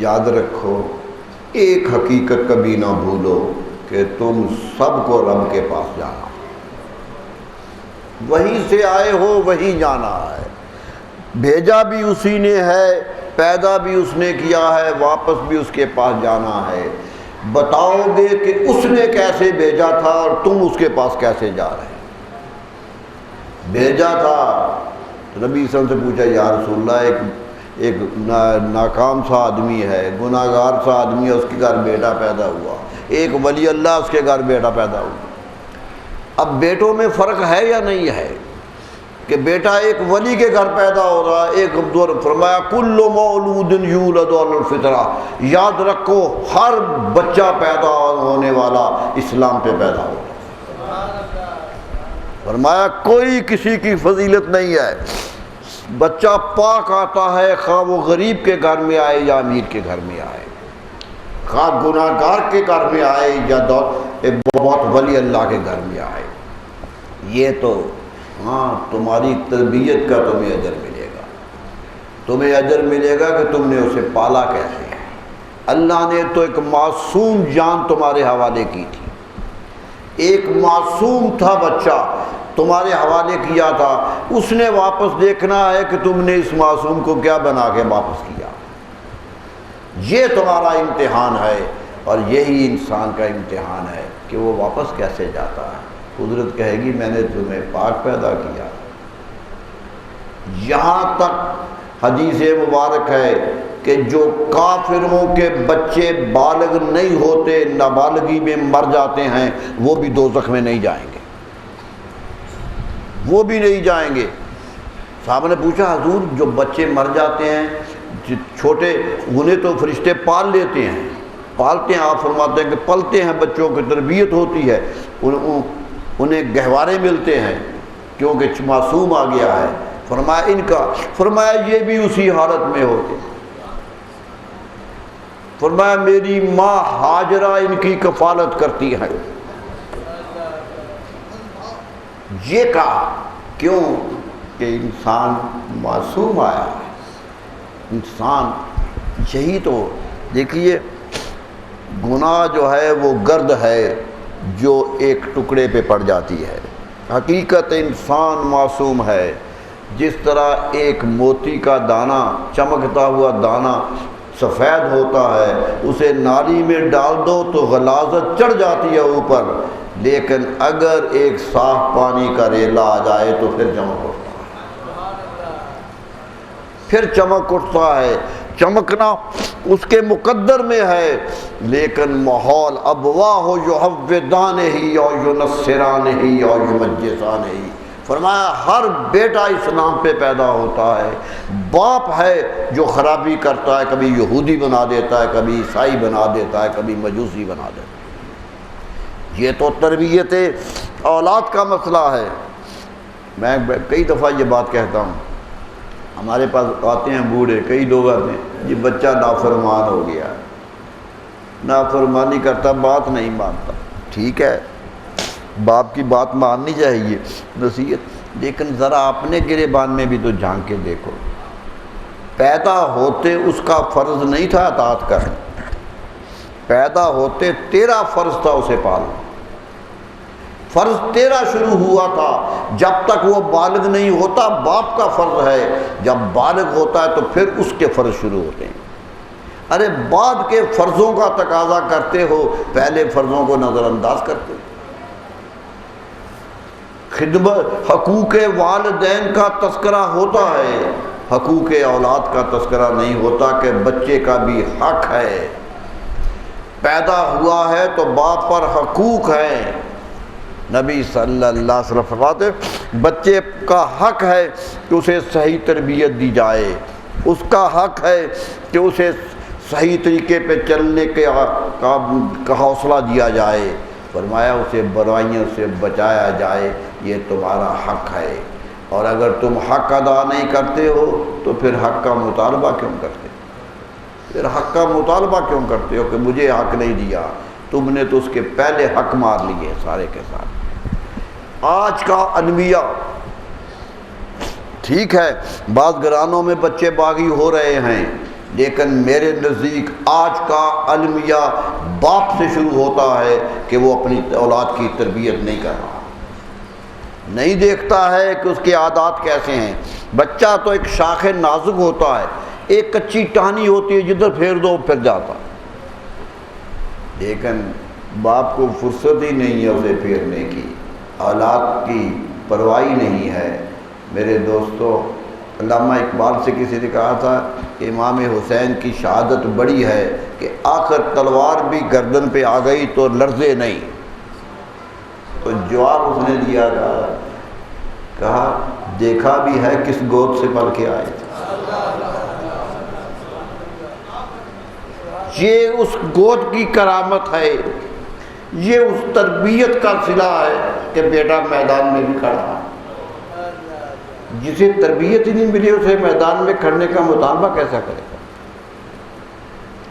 یاد رکھو، ایک حقیقت کبھی نہ بھولو کہ تم سب کو رب کے پاس جانا، وہیں سے آئے ہو وہیں جانا ہے، بھیجا بھی اسی نے ہے، پیدا بھی اس نے کیا ہے، واپس بھی اس کے پاس جانا ہے۔ بتاؤ گے کہ اس نے کیسے بھیجا تھا اور تم اس کے پاس کیسے جا رہے ہیں؟ بھیجا تھا، نبی صلی اللہ علیہ وسلم سے پوچھا یا رسول اللہ ایک ناکام سا آدمی ہے، گناہ گار سا آدمی ہے، اس کے گھر بیٹا پیدا ہوا، ایک ولی اللہ اس کے گھر بیٹا پیدا ہوا، اب بیٹوں میں فرق ہے یا نہیں ہے کہ بیٹا ایک ولی کے گھر پیدا ہو رہا ہے، ایک عبدور؟ فرمایا کل مولود یولد علی الفطرہ، یاد رکھو ہر بچہ پیدا ہونے والا اسلام پہ پیدا ہو، فرمایا کوئی کسی کی فضیلت نہیں ہے، بچہ پاک آتا ہے، خواہ وہ غریب کے گھر میں آئے یا امیر کے گھر میں آئے، خواہ گناہ گار کے گھر میں آئے یا بہت ولی اللہ کے گھر میں آئے۔ یہ تو ہاں تمہاری تربیت کا تمہیں اجر ملے گا، تمہیں اجر ملے گا کہ تم نے اسے پالا کیسے ہے۔ اللہ نے تو ایک معصوم جان تمہارے حوالے کی تھی، ایک معصوم تھا بچہ تمہارے حوالے کیا تھا، اس نے واپس دیکھنا ہے کہ تم نے اس معصوم کو کیا بنا کے واپس کیا۔ یہ تمہارا امتحان ہے اور یہی انسان کا امتحان ہے کہ وہ واپس کیسے جاتا ہے۔ قدرت کہے گی میں نے تمہیں پاک پیدا کیا۔ یہاں تک حدیث مبارک ہے کہ جو کافروں کے بچے بالغ نہیں ہوتے، نابالغی میں مر جاتے ہیں، وہ بھی دوزخ میں نہیں جائیں گے، وہ بھی نہیں جائیں گے۔ صاحب نے پوچھا حضور جو بچے مر جاتے ہیں چھوٹے، انہیں تو فرشتے پال لیتے ہیں، پالتے ہیں، آپ فرماتے ہیں کہ پلتے ہیں، بچوں کی تربیت ہوتی ہے، انہیں گہوارے ملتے ہیں کیونکہ معصوم آ گیا ہے۔ فرمایا ان کا، فرمایا یہ بھی اسی حالت میں ہوتے، فرمایا میری ماں ہاجرہ ان کی کفالت کرتی ہے۔ یہ کہا کیوں کہ انسان معصوم آیا ہے، انسان یہی تو دیکھیے گناہ جو ہے وہ گرد ہے جو ایک ٹکڑے پہ پڑ جاتی ہے، حقیقت انسان معصوم ہے. جس طرح ایک موتی کا دانہ، چمکتا ہوا دانہ سفید ہوتا ہے، اسے نالی میں ڈال دو تو غلاظت چڑھ جاتی ہے اوپر، لیکن اگر ایک صاف پانی کا ریلا آ جائے تو پھر چمک اٹھتا ہے. پھر چمک اٹھتا ہے. چمکنا اس کے مقدر میں ہے، لیکن ماحول ابواہ یحودان ہی اور ینصران ہی اور یمجسان ہی. فرمایا ہر بیٹا اسلام پہ پیدا ہوتا ہے. باپ ہے جو خرابی کرتا ہے، کبھی یہودی بنا دیتا ہے، کبھی عیسائی بنا دیتا ہے، کبھی مجوسی بنا دیتا ہے. یہ تو تربیت اولاد کا مسئلہ ہے. میں کئی دفعہ یہ بات کہتا ہوں، ہمارے پاس آتے ہیں بوڑھے، کئی لوگ آتے ہیں، یہ بچہ نافرمان ہو گیا، نافرمانی کرتا، بات نہیں مانتا. ٹھیک ہے، باپ کی بات ماننی چاہیے، نصیحت، لیکن ذرا اپنے گریبان میں بھی تو جھانک کے دیکھو. پیدا ہوتے اس کا فرض نہیں تھا اطاعت کرنا، پیدا ہوتے تیرا فرض تھا اسے پالنا. فرض تیرا شروع ہوا تھا. جب تک وہ بالغ نہیں ہوتا باپ کا فرض ہے، جب بالغ ہوتا ہے تو پھر اس کے فرض شروع ہوتے ہیں. ارے بعد کے فرضوں کا تقاضا کرتے ہو، پہلے فرضوں کو نظر انداز کرتے ہو. خدمت، حقوق والدین کا تذکرہ ہوتا ہے، حقوق اولاد کا تذکرہ نہیں ہوتا کہ بچے کا بھی حق ہے. پیدا ہوا ہے تو باپ پر حقوق ہے. نبی صلی اللہ علیہ وسلم فرماتے بچے کا حق ہے کہ اسے صحیح تربیت دی جائے، اس کا حق ہے کہ اسے صحیح طریقے پہ چلنے کا حوصلہ دیا جائے. فرمایا اسے برائیوں سے بچایا جائے، یہ تمہارا حق ہے. اور اگر تم حق ادا نہیں کرتے ہو تو پھر حق کا مطالبہ کیوں کرتے ہو؟ پھر حق کا مطالبہ کیوں کرتے ہو کہ مجھے حق نہیں دیا؟ تم نے تو اس کے پہلے حق مار لیے سارے کے سارے. آج کا المیہ، ٹھیک ہے بعض گھرانوں میں بچے باغی ہو رہے ہیں، لیکن میرے نزدیک آج کا المیہ باپ سے شروع ہوتا ہے کہ وہ اپنی اولاد کی تربیت نہیں کر رہا، نہیں دیکھتا ہے کہ اس کے عادات کیسے ہیں. بچہ تو ایک شاخ نازک ہوتا ہے، ایک کچی ٹہنی ہوتی ہے، جدھر پھیر دو پھر جاتا، لیکن باپ کو فرصت ہی نہیں ہے اسے پھیرنے کی، اولاد کی پرواہ نہیں ہے. میرے دوستو، علامہ اقبال سے کسی نے کہا تھا کہ امام حسین کی شہادت بڑی ہے کہ آخر تلوار بھی گردن پہ آ گئی تو لرزے نہیں. تو جواب اس نے دیا کہا دیکھا بھی ہے کس گود سے پل کے آئے تھے. یہ اس گود کی کرامت ہے، یہ اس تربیت کا صلہ ہے کہ بیٹا میدان میں بھی کھڑا ہے. جسے تربیت ہی نہیں ملی اسے میدان میں کھڑنے کا مطالبہ کیسا کرے گا؟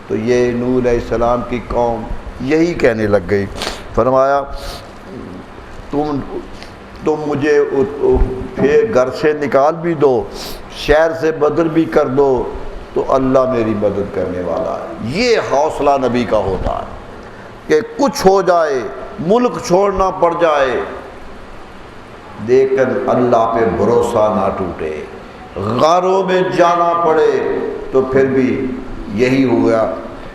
تو یہ نوح علیہ السلام کی قوم یہی کہنے لگ گئی. فرمایا تم مجھے پھر گھر سے نکال بھی دو، شہر سے بدر بھی کر دو تو اللہ میری مدد کرنے والا ہے. یہ حوصلہ نبی کا ہوتا ہے کہ کچھ ہو جائے، ملک چھوڑنا پڑ جائے، لیکن اللہ پہ بھروسہ نہ ٹوٹے. غاروں میں جانا پڑے تو پھر بھی یہی ہوا.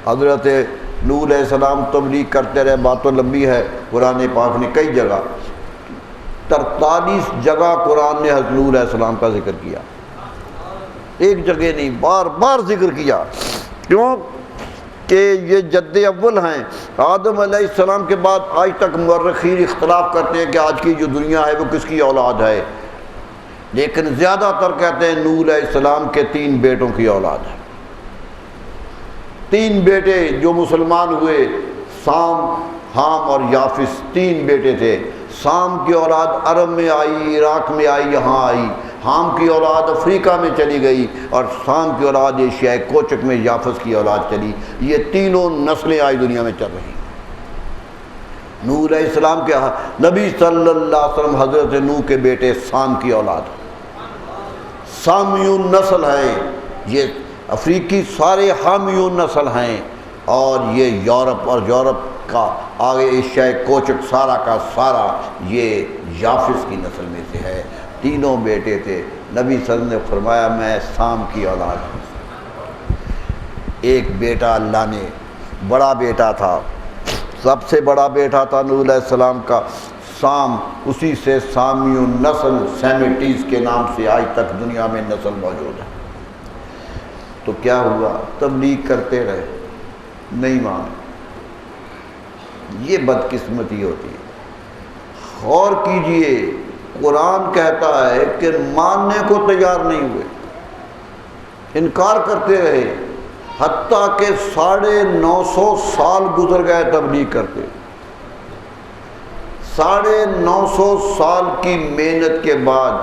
حضرت نوح علیہ السلام تبلیغ کرتے رہے، بات تو لمبی ہے، قرآن پاک نے کئی جگہ 43 جگہ قرآن نے حضرت نوح علیہ السلام کا ذکر کیا، ایک جگہ نہیں، بار بار ذکر کیا. کیوں کہ یہ جد اول ہیں. آدم علیہ السلام کے بعد آج تک مورخین اختلاف کرتے ہیں کہ آج کی جو دنیا ہے وہ کس کی اولاد ہے، لیکن زیادہ تر کہتے ہیں نوح علیہ السلام کے 3 بیٹوں کی اولاد ہے. 3 بیٹے جو مسلمان ہوئے، سام، حام اور یافس، 3 بیٹے تھے. سام کی اولاد عرب میں آئی، عراق میں آئی، یہاں آئی. حام کی اولاد افریقہ میں چلی گئی اور سام کی اولاد ایشیائے کوچک میں یافس کی اولاد چلی. یہ تینوں نسلیں آج دنیا میں چل رہی ہیں. نوح علیہ السلام کے نبی صلی اللہ علیہ وسلم حضرت نوح کے بیٹے سام کی اولاد، سامیون نسل ہے. یہ افریقی سارے حامیون نسل ہیں اور یہ یورپ اور یورپ کا آگے ایشیا کوچک سارا کا سارا یہ یافس کی نسل میں سے ہے۔ تینوں بیٹے تھے۔ نبی صلی اللہ علیہ وسلم نے فرمایا میں سام کی اولاد ہوں۔ ایک بیٹا اللہ نے، بڑا بیٹا تھا، سب سے بڑا بیٹا تھا نوح علیہ السلام کا سام، اسی سے سامی النسل سیمیٹیز کے نام سے آج تک دنیا میں نسل موجود ہے۔ تو کیا ہوا؟ تبلیغ کرتے رہے، نہیں مانے۔ یہ بدقسمتی ہوتی ہے۔ غور کیجئے، قرآن کہتا ہے کہ ماننے کو تیار نہیں ہوئے، انکار کرتے رہے، حتیٰ کہ 950 سال گزر گئے تبلیغ کرتے۔ 950 سال کی محنت کے بعد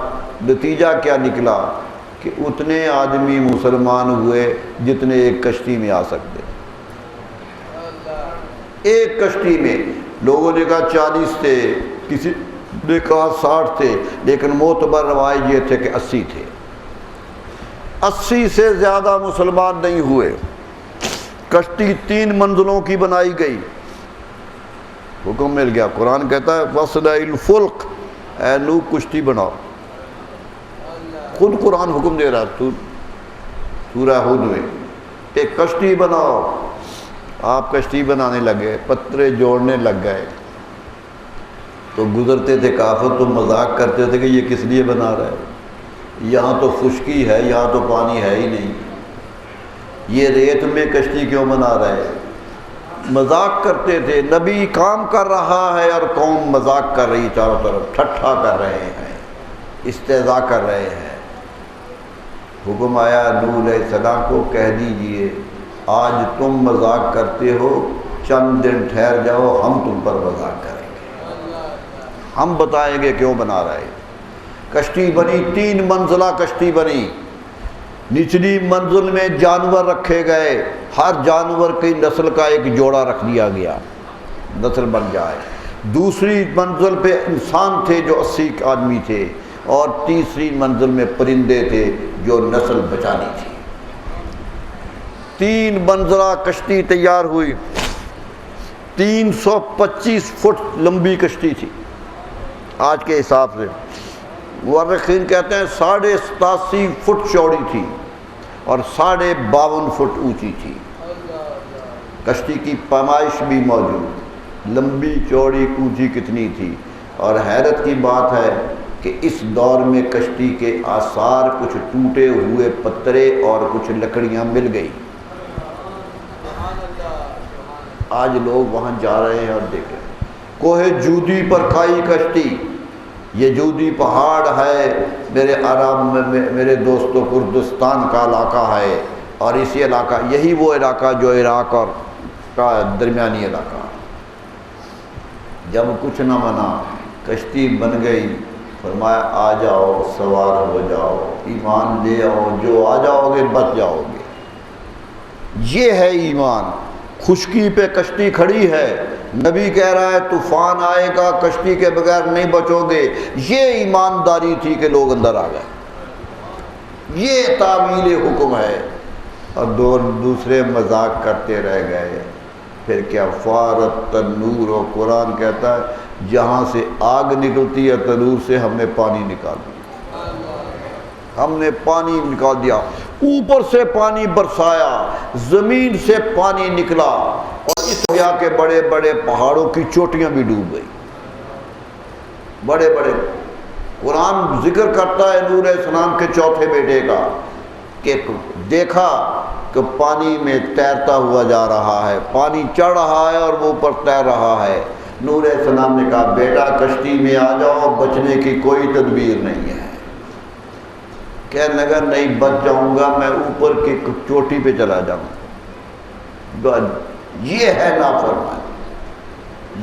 نتیجہ کیا نکلا کہ اتنے آدمی مسلمان ہوئے جتنے ایک کشتی میں آ سکتے۔ ایک کشتی میں لوگوں نے کہا 40 تھے، کسی نے کہا 60 تھے، لیکن معتبر روایت یہ تھے کہ 80 تھے۔ 80 سے زیادہ مسلمان نہیں ہوئے۔ کشتی 3 منزلوں کی بنائی گئی، حکم مل گیا۔ قرآن کہتا ہے وَاصْنَعِ الْفُلْكَ، اے نوح کشتی بناؤ۔ خود قرآن حکم دے رہا ہے سورہ ہود میں، ایک کشتی بناؤ۔ آپ کشتی بنانے لگے، پترے جوڑنے لگ گئے، تو گزرتے تھے کافر تو مذاق کرتے تھے کہ یہ کس لیے بنا رہا ہے، یہاں تو خشکی ہے، یہاں تو پانی ہے ہی نہیں، یہ ریت میں کشتی کیوں بنا رہے ہیں؟ مذاق کرتے تھے۔ نبی کام کر رہا ہے اور قوم مذاق کر رہی، چاروں طرف ٹھٹھا کر رہے ہیں، استہزاء کر رہے ہیں۔ حکم آیا نوح علیہ السلام کو، کہہ دیجئے آج تم مذاق کرتے ہو، چند دن ٹھہر جاؤ، ہم تم پر مذاق کریں گے، ہم بتائیں گے کیوں بنا رہے ہیں۔ کشتی بنی، 3 منزلہ کشتی بنی۔ نچلی منزل میں جانور رکھے گئے، ہر جانور کی نسل کا ایک جوڑا رکھ دیا گیا، نسل بن جائے۔ دوسری منزل پہ انسان تھے جو 80 آدمی تھے، اور تیسری منزل میں پرندے تھے جو نسل بچانی تھی۔ 3 منزلہ کشتی تیار ہوئی، 325 فٹ لمبی کشتی تھی آج کے حساب سے۔ مورخین کہتے ہیں 87.5 فٹ چوڑی تھی اور 52.5 فٹ اونچی تھی۔ کشتی کی پیمائش بھی موجود، لمبی چوڑی اونچی کتنی تھی۔ اور حیرت کی بات ہے کہ اس دور میں کشتی کے آثار، کچھ ٹوٹے ہوئے پترے اور کچھ لکڑیاں مل گئی۔ آج لوگ وہاں جا رہے ہیں اور دیکھیں، کوہ جودی پر کھائی کشتی، یہ جودی پہاڑ ہے میرے عرب میں، میرے دوستو کردستان کا علاقہ ہے، اور اسی علاقہ، یہی وہ علاقہ جو عراق اور کا درمیانی علاقہ۔ جب کچھ نہ بنا، کشتی بن گئی، فرمایا آ جاؤ، سوار ہو جاؤ، ایمان لے آؤ، جو آ جاؤ گے بچ جاؤ گے۔ یہ ہے ایمان۔ خشکی پہ کشتی کھڑی ہے، نبی کہہ رہا ہے طوفان آئے گا، کشتی کے بغیر نہیں بچو گے۔ یہ ایمانداری تھی کہ لوگ اندر آ گئے، یہ تعمیل حکم ہے۔ اور دوسرے مذاق کرتے رہ گئے۔ پھر کیا فارت تنور، اور قرآن کہتا ہے جہاں سے آگ نکلتی ہے تنور سے ہم نے پانی نکال دیا، ہم نے پانی نکال دیا، اوپر سے پانی برسایا، زمین سے پانی نکلا، اور اس وجہ کے بڑے بڑے پہاڑوں کی چوٹیاں بھی ڈوب گئی، بڑے بڑے۔ قرآن ذکر کرتا ہے نوح علیہ السلام کے چوتھے بیٹے کا، کہ دیکھا کہ پانی میں تیرتا ہوا جا رہا ہے، پانی چڑھ رہا ہے اور وہ اوپر تیر رہا ہے۔ نوح علیہ السلام نے کہا بیٹا کشتی میں آ جاؤ، بچنے کی کوئی تدبیر نہیں ہے۔ کہنے لگا نہیں بچ جاؤں گا، میں اوپر کی چوٹی پہ چلا جاؤں گا۔ یہ ہے نافرمانی،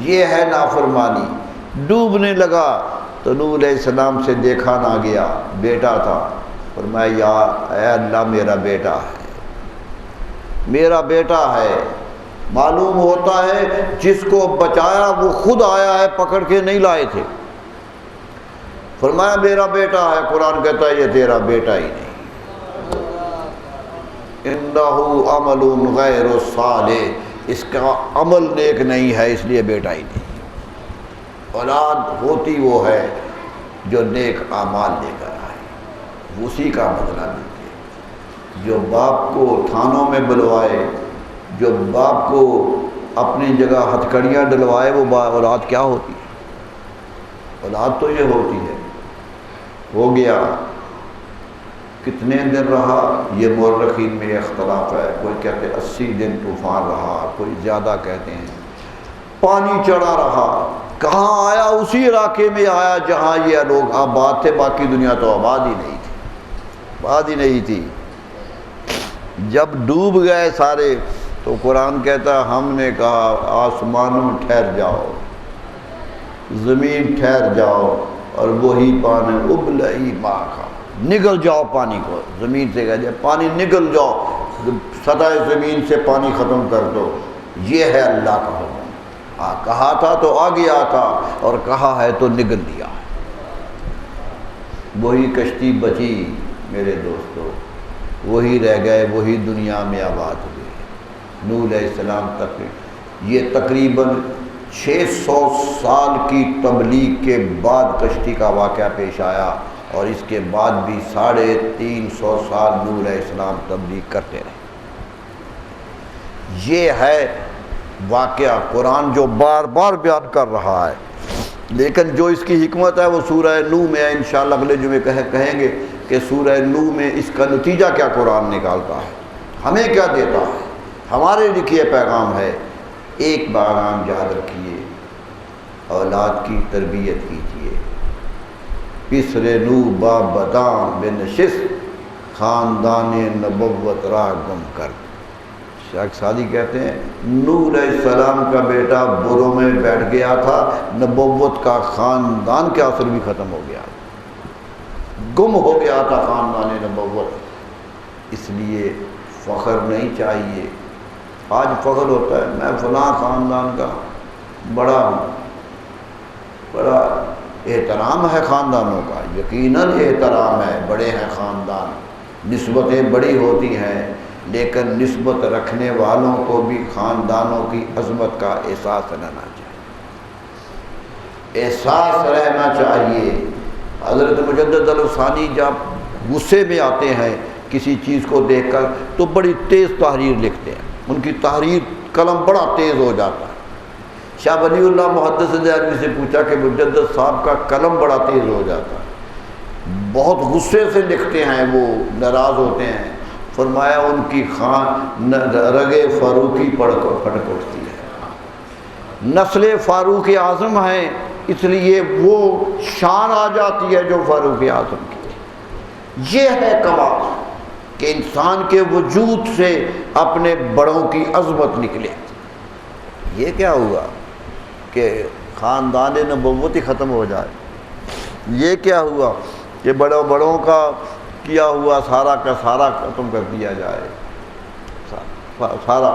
یہ ہے نافرمانی۔ ڈوبنے لگا تو نوح علیہ السلام سے دیکھا نہ گیا، بیٹا تھا، فرمایا یا اے اللہ میرا بیٹا ہے، میرا بیٹا ہے۔ معلوم ہوتا ہے جس کو بچایا وہ خود آیا ہے، پکڑ کے نہیں لائے تھے۔ فرمایا میرا بیٹا ہے، قرآن کہتا ہے یہ تیرا بیٹا ہی نہیں، انہ عمل غیر صالح، اس کا عمل نیک نہیں ہے اس لیے بیٹا ہی نہیں۔ اولاد ہوتی وہ ہے جو نیک اعمال لے کر آئے، اسی کا بدلہ ملتے۔ جو باپ کو تھانوں میں بلوائے، جو باپ کو اپنی جگہ ہتھکڑیاں ڈلوائے، وہ اولاد کیا ہوتی ہے؟ اولاد تو یہ ہوتی ہے۔ ہو گیا کتنے دن رہا، یہ مورخین میں اختلاف ہے، کوئی کہتے 80 دن طوفان رہا، کوئی زیادہ کہتے ہیں پانی چڑھا رہا۔ کہاں آیا؟ اسی علاقے میں آیا جہاں یہ لوگ آباد تھے، باقی دنیا تو آباد ہی نہیں تھی، آباد ہی نہیں تھی۔ جب ڈوب گئے سارے تو قرآن کہتا ہم نے کہا آسمانوں ٹھہر جاؤ، زمین ٹھہر جاؤ، اور وہی پانی ابلئی ماں کا، نگل جاؤ پانی کو، زمین سے کہہ دیا پانی نگل جاؤ، سطح زمین سے پانی ختم کر دو۔ یہ ہے اللہ کا حکم۔ کہا تھا تو آ گیا تھا، اور کہا ہے تو نگل لیا۔ وہی کشتی بچی میرے دوستو، وہی رہ گئے، وہی دنیا میں آباد ہوئے۔ نوح علیہ السلام تک یہ تقریباً 600 سال کی تبلیغ کے بعد کشتی کا واقعہ پیش آیا، اور اس کے بعد بھی 350 سال نوح علیہ السلام تبلیغ کرتے رہے۔ یہ ہے واقعہ قرآن جو بار بار بیان کر رہا ہے، لیکن جو اس کی حکمت ہے وہ سورہ نوح میں ہے۔ انشاءاللہ اگلے جمعے کہیں گے کہ سورہ نوح میں اس کا نتیجہ کیا قرآن نکالتا ہے، ہمیں کیا دیتا ہے، ہمارے لکھے پیغام ہے۔ ایک پیغام یاد رکھیے، اولاد کی تربیت کیجیے۔ پسر نوح با بدام بنشست، خاندان نبوت راہ گم کر۔ شیخ سعدی کہتے ہیں نوح علیہ السلام کا بیٹا بروں میں بیٹھ گیا تھا، نبوت کا خاندان کا اثر بھی ختم ہو گیا، گم ہو گیا تھا خاندان نبوت۔ اس لیے فخر نہیں چاہیے۔ آج فخر ہوتا ہے میں فلاں خاندان کا بڑا ہوں، بڑا احترام ہے خاندانوں کا، یقیناً احترام ہے، بڑے ہیں خاندان، نسبتیں بڑی ہوتی ہیں، لیکن نسبت رکھنے والوں کو بھی خاندانوں کی عظمت کا احساس رہنا چاہیے، احساس رہنا چاہیے۔ حضرت مجدد الثانی جب غصے میں آتے ہیں کسی چیز کو دیکھ کر تو بڑی تیز تحریر لکھتے ہیں، ان کی تحریر قلم بڑا تیز ہو جاتا ہے۔ شاہ ولی اللہ محدث دہلوی سے پوچھا کہ مجدد صاحب کا قلم بڑا تیز ہو جاتا ہے، بہت غصے سے لکھتے ہیں، وہ ناراض ہوتے ہیں۔ فرمایا ان کی رگے فاروقی پھٹک اٹھتی ہے، نسل فاروق اعظم ہیں، اس لیے وہ شان آ جاتی ہے جو فاروق اعظم کی۔ یہ ہے کمال کہ انسان کے وجود سے اپنے بڑوں کی عظمت نکلے۔ یہ کیا ہوا کہ خاندان نبوت ہی ختم ہو جائے؟ یہ کیا ہوا کہ بڑوں کا کیا ہوا سارا کا سارا ختم کر دیا جائے، سارا۔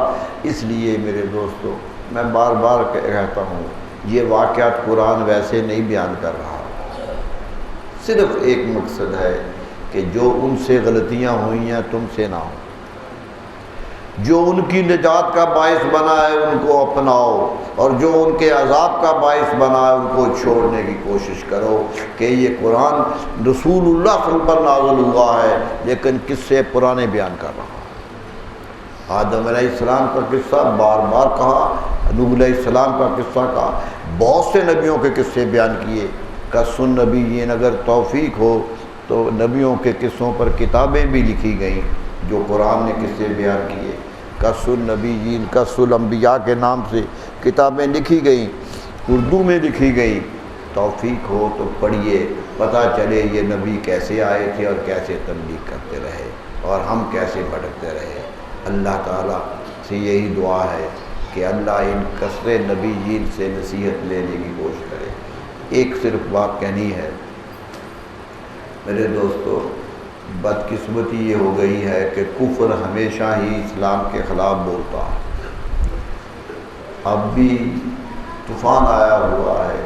اس لیے میرے دوستو میں بار بار کہتا ہوں یہ واقعات قرآن ویسے نہیں بیان کر رہا، صرف ایک مقصد ہے کہ جو ان سے غلطیاں ہوئی ہیں تم سے نہ ہوں، جو ان کی نجات کا باعث بنا ہے ان کو اپناؤ، اور جو ان کے عذاب کا باعث بنا ہے ان کو چھوڑنے کی کوشش کرو۔ کہ یہ قرآن رسول اللہ صلی اللہ علیہ وسلم پر نازل ہوا ہے، لیکن قصے پرانے بیان کر رہا ہے۔ آدم علیہ السلام کا قصہ بار بار کہا، نوح علیہ السلام کا قصہ کہا، بہت سے نبیوں کے قصے بیان کیے۔ قصص نبیین اگر توفیق ہو تو نبیوں کے قصوں پر کتابیں بھی لکھی گئیں جو قرآن نے قصے بیان کیے۔ قصص النبیین، قصص الانبیاء کے نام سے کتابیں لکھی گئیں، اردو میں لکھی گئیں۔ توفیق ہو تو پڑھیے، پتہ چلے یہ نبی کیسے آئے تھے اور کیسے تبلیغ کرتے رہے اور ہم کیسے بھٹکتے رہے۔ اللہ تعالیٰ سے یہی دعا ہے کہ اللہ ان قصص نبیین سے نصیحت لینے کی کوشش کرے۔ ایک صرف بات کہنی ہے میرے دوستو، بدقسمتی یہ ہو گئی ہے کہ کفر ہمیشہ ہی اسلام کے خلاف بولتا ہے۔ اب بھی طوفان آیا ہوا ہے،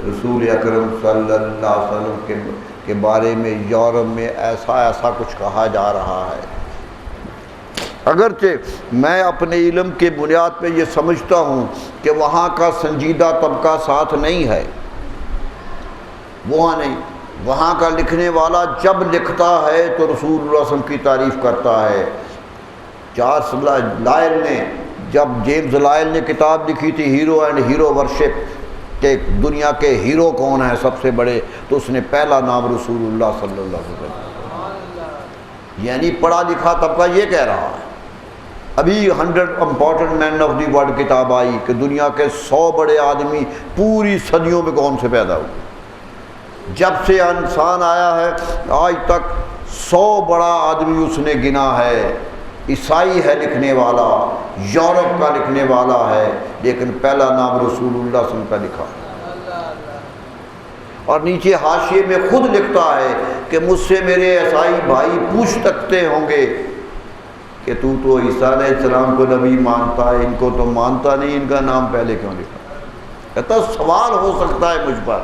رسول اکرم صلی اللہ علیہ وسلم کے بارے میں یورپ میں ایسا کچھ کہا جا رہا ہے اگرچہ میں اپنے علم کے بنیاد پہ یہ سمجھتا ہوں کہ وہاں کا سنجیدہ طبقہ ساتھ نہیں ہے، وہاں نہیں، وہاں کا لکھنے والا جب لکھتا ہے تو رسول اللہ صلی اللہ علیہ وسلم کی تعریف کرتا ہے۔ چارلس لائل نے، جب جیمز لائل نے کتاب لکھی تھی ہیرو اینڈ ہیرو ورشپ کہ دنیا کے ہیرو کون ہیں سب سے بڑے، تو اس نے پہلا نام رسول اللہ صلی اللہ علیہ وسلم، یعنی پڑھا لکھا طبقہ یہ کہہ رہا ہے۔ ابھی 100 important men of the world کتاب آئی کہ دنیا کے 100 بڑے آدمی پوری صدیوں میں کون سے پیدا ہوئے، جب سے انسان آیا ہے آج تک 100 بڑا آدمی اس نے گنا ہے۔ عیسائی ہے لکھنے والا، یورپ کا لکھنے والا ہے، لیکن پہلا نام رسول اللہ صلی اللہ علیہ وسلم کا لکھا ہے، اور نیچے حاشیے میں خود لکھتا ہے کہ مجھ سے میرے عیسائی بھائی پوچھ سکتے ہوں گے کہ تو عیسیٰ علیہ السلام کو نبی مانتا ہے، ان کو تو مانتا نہیں، ان کا نام پہلے کیوں لکھا؟ کہتا سوال ہو سکتا ہے مجھ پر،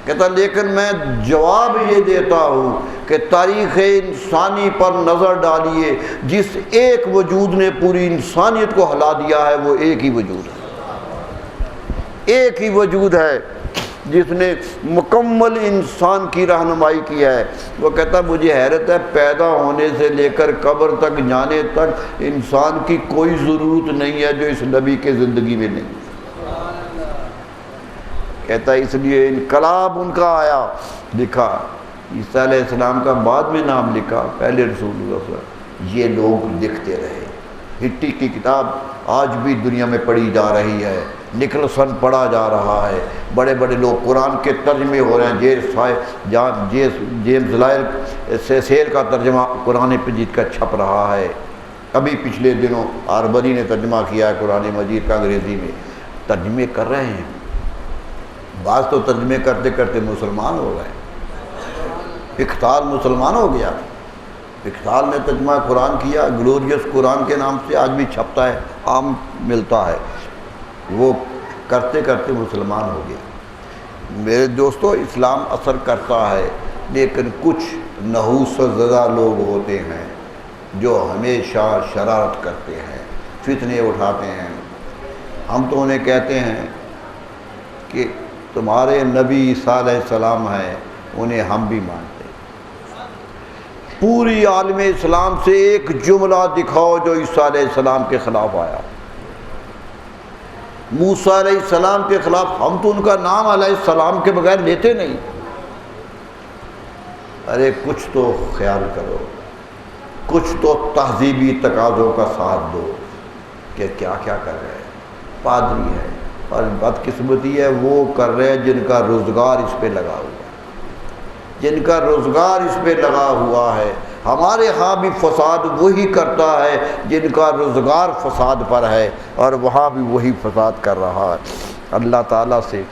کہتا لیکن میں جواب یہ دیتا ہوں کہ تاریخ انسانی پر نظر ڈالیے، جس ایک وجود نے پوری انسانیت کو ہلا دیا ہے وہ ایک ہی وجود ہے، ایک ہی وجود ہے جس نے مکمل انسان کی رہنمائی کی ہے۔ وہ کہتا مجھے حیرت ہے پیدا ہونے سے لے کر قبر تک جانے تک انسان کی کوئی ضرورت نہیں ہے جو اس نبی کے زندگی میں نہیں۔ کہتا ہے اس لیے انقلاب ان کا آیا، لکھا عیسیٰ علیہ السلام کا بعد میں نام لکھا، پہلے رسول اللہ صلی اللہ علیہ وسلم۔ یہ لوگ لکھتے رہے۔ ہٹی کی کتاب آج بھی دنیا میں پڑھی جا رہی ہے، نکلسن پڑھا جا رہا ہے، بڑے بڑے لوگ قرآن کے ترجمے ہو رہے ہیں، جیمز لائل سیل کا ترجمہ قرآن مجید کا چھپ رہا ہے۔ ابھی پچھلے دنوں آربری نے ترجمہ کیا ہے قرآن مجید کا انگریزی میں، ترجمے کر رہے ہیں، بعض تو ترجمے کرتے کرتے مسلمان ہو گئے۔ اقتال مسلمان ہو گیا، اقتال نے ترجمہ قرآن کیا، گلوریس قرآن کے نام سے آج بھی چھپتا ہے، عام ملتا ہے، وہ کرتے کرتے مسلمان ہو گیا۔ میرے دوستو اسلام اثر کرتا ہے، لیکن کچھ نحوس زدہ لوگ ہوتے ہیں جو ہمیشہ شرارت کرتے ہیں، فتنے اٹھاتے ہیں۔ ہم تو انہیں کہتے ہیں کہ تمہارے نبی عیسیٰ علیہ السلام ہیں، انہیں ہم بھی مانتے ہیں۔ پوری عالم اسلام سے ایک جملہ دکھاؤ جو عیسیٰ علیہ السلام کے خلاف آیا، موسیٰ علیہ السلام کے خلاف۔ ہم تو ان کا نام علیہ السلام کے بغیر لیتے نہیں۔ ارے کچھ تو خیال کرو، کچھ تو تہذیبی تقاضوں کا ساتھ دو کہ کیا کیا کر رہے ہیں۔ پادری ہے، اور بدقسمتی ہے وہ کر رہے ہیں جن کا روزگار اس پہ لگا ہوا ہے، جن کا روزگار اس پہ لگا ہوا ہے۔ ہمارے ہاں بھی فساد وہی کرتا ہے جن کا روزگار فساد پر ہے، اور وہاں بھی وہی فساد کر رہا ہے۔ اللہ تعالیٰ سے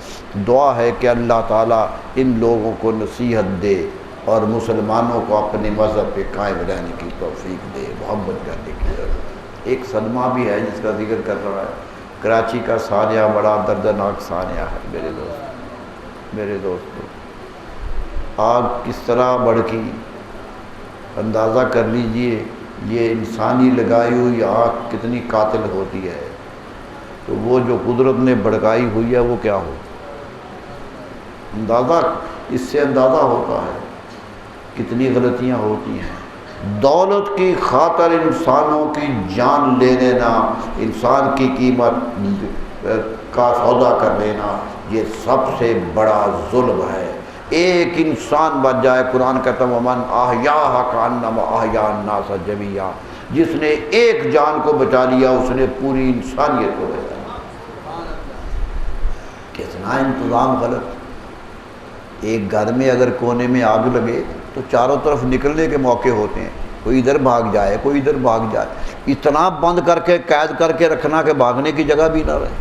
دعا ہے کہ اللہ تعالیٰ ان لوگوں کو نصیحت دے اور مسلمانوں کو اپنے مذہب پہ قائم رہنے کی توفیق دے، محبت کرنے کی۔ ایک صدمہ بھی ہے جس کا ذکر کر رہا ہے، کراچی کا سانیہ بڑا دردناک سانیہ ہے میرے دوستو۔ آگ کس طرح بھڑکی، اندازہ کر لیجئے، یہ انسانی لگائی ہوئی آگ کتنی قاتل ہوتی ہے، تو وہ جو قدرت نے بھڑکائی ہوئی ہے وہ کیا ہو، اندازہ، اس سے اندازہ ہوتا ہے کتنی غلطیاں ہوتی ہیں۔ دولت کی خاطر انسانوں کی جان لے لینا، انسان کی قیمت کا سودا کر لینا، یہ سب سے بڑا ظلم ہے۔ ایک انسان بچ جائے، قرآن کہتا ہے وَمَنْ أَحْيَاهَا كَأَنَّمَا أَحْيَا النَّاسَ جَمِيعًا، جس نے ایک جان کو بچا لیا اس نے پوری انسانیت کو بچا لیا۔ کتنا انتظام غلط۔ ایک گھر میں اگر کونے میں آگ لگے تو چاروں طرف نکلنے کے موقع ہوتے ہیں، کوئی ادھر بھاگ جائے، کوئی ادھر بھاگ جائے، اتنا بند کر کے قید کر کے رکھنا کہ بھاگنے کی جگہ بھی نہ رہے،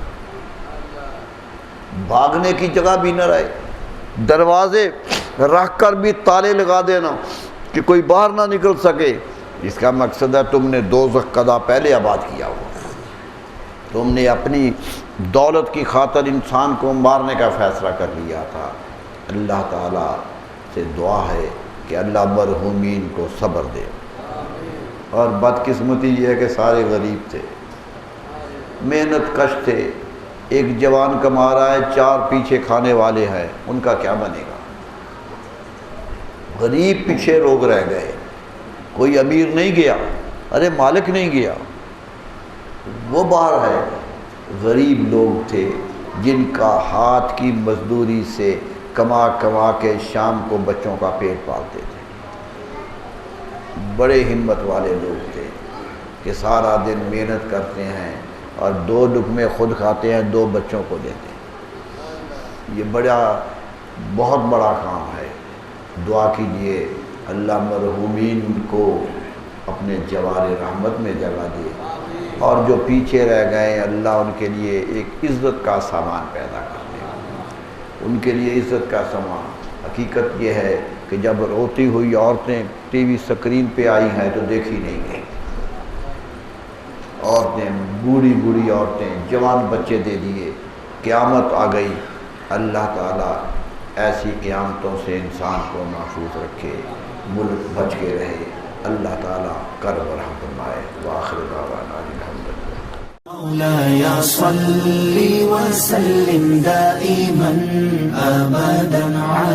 بھاگنے کی جگہ بھی نہ رہے، دروازے رکھ کر بھی تالے لگا دینا کہ کوئی باہر نہ نکل سکے۔ اس کا مقصد ہے تم نے دوزخ قضا پہلے آباد کیا ہوا، تم نے اپنی دولت کی خاطر انسان کو مارنے کا فیصلہ کر لیا تھا۔ اللہ تعالیٰ سے دعا ہے کہ اللہ مرحومین کو صبر دے اور بدقسمتی یہ ہے کہ سارے غریب تھے، محنت کش تھے. ایک جوان کما رہا ہے، 4 پیچھے کھانے والے ہیں، ان کا کیا بنے گا؟ غریب پیچھے لوگ رہ گئے. کوئی امیر نہیں گیا، ارے مالک نہیں گیا، وہ باہر ہے. غریب لوگ تھے جن کا ہاتھ کی مزدوری سے کما کما کے شام کو بچوں کا پیٹ پالتے تھے. بڑے ہمت والے لوگ تھے کہ سارا دن محنت کرتے ہیں اور 2 لقمے خود کھاتے ہیں، 2 بچوں کو دیتے ہیں. یہ بہت بڑا کام ہے. دعا کیجئے اللہ مرحومین کو اپنے جوار رحمت میں جگہ دے، اور جو پیچھے رہ گئے اللہ ان کے لیے ایک عزت کا سامان پیدا کر دے. ان کے لیے عزت کا سامان. حقیقت یہ ہے کہ جب روتی ہوئی عورتیں ٹی وی اسکرین پہ آئی ہیں تو دیکھی نہیں گئی. عورتیں، بوڑھی بوڑھی عورتیں، جوان بچے دے دیے. قیامت آ گئی. اللہ تعالیٰ ایسی قیامتوں سے انسان کو محفوظ رکھے، ملک بچ کے رہے. اللہ تعالیٰ کرم و رحم فرمائے. وآخر دعوانا الحمدللہ. مولاي صل وسلم دائما أبدا على